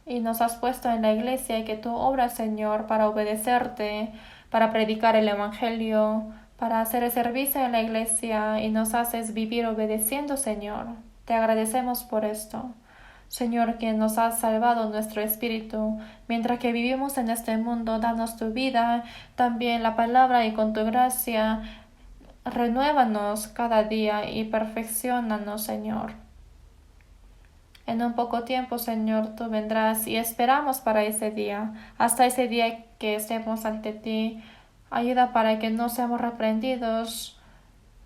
y nos has puesto en la iglesia y que tú obras, Señor, para obedecerte, para predicar el Evangelio, para hacer el servicio en la iglesia y nos haces vivir obedeciendo, Señor. Te agradecemos por esto. Señor, que nos has salvado nuestro espíritu. Mientras que vivimos en este mundo, danos tu vida, también la palabra y con tu gracia, renuévanos cada día y perfecciónanos, Señor. En un poco tiempo, Señor, tú vendrás y esperamos para ese día. Hasta ese día que estemos ante ti, ayuda para que no seamos reprendidos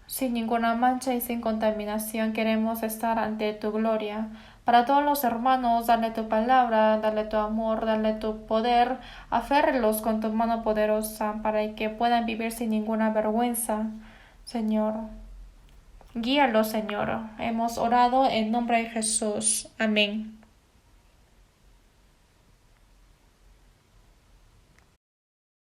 sin ninguna mancha y sin contaminación. Queremos estar ante tu gloria. Para todos los hermanos, dale tu palabra, dale tu amor, dale tu poder, aférrelos con tu mano poderosa para que puedan vivir sin ninguna vergüenza, Señor. Guíalos, Señor. Hemos orado en nombre de Jesús. Amén.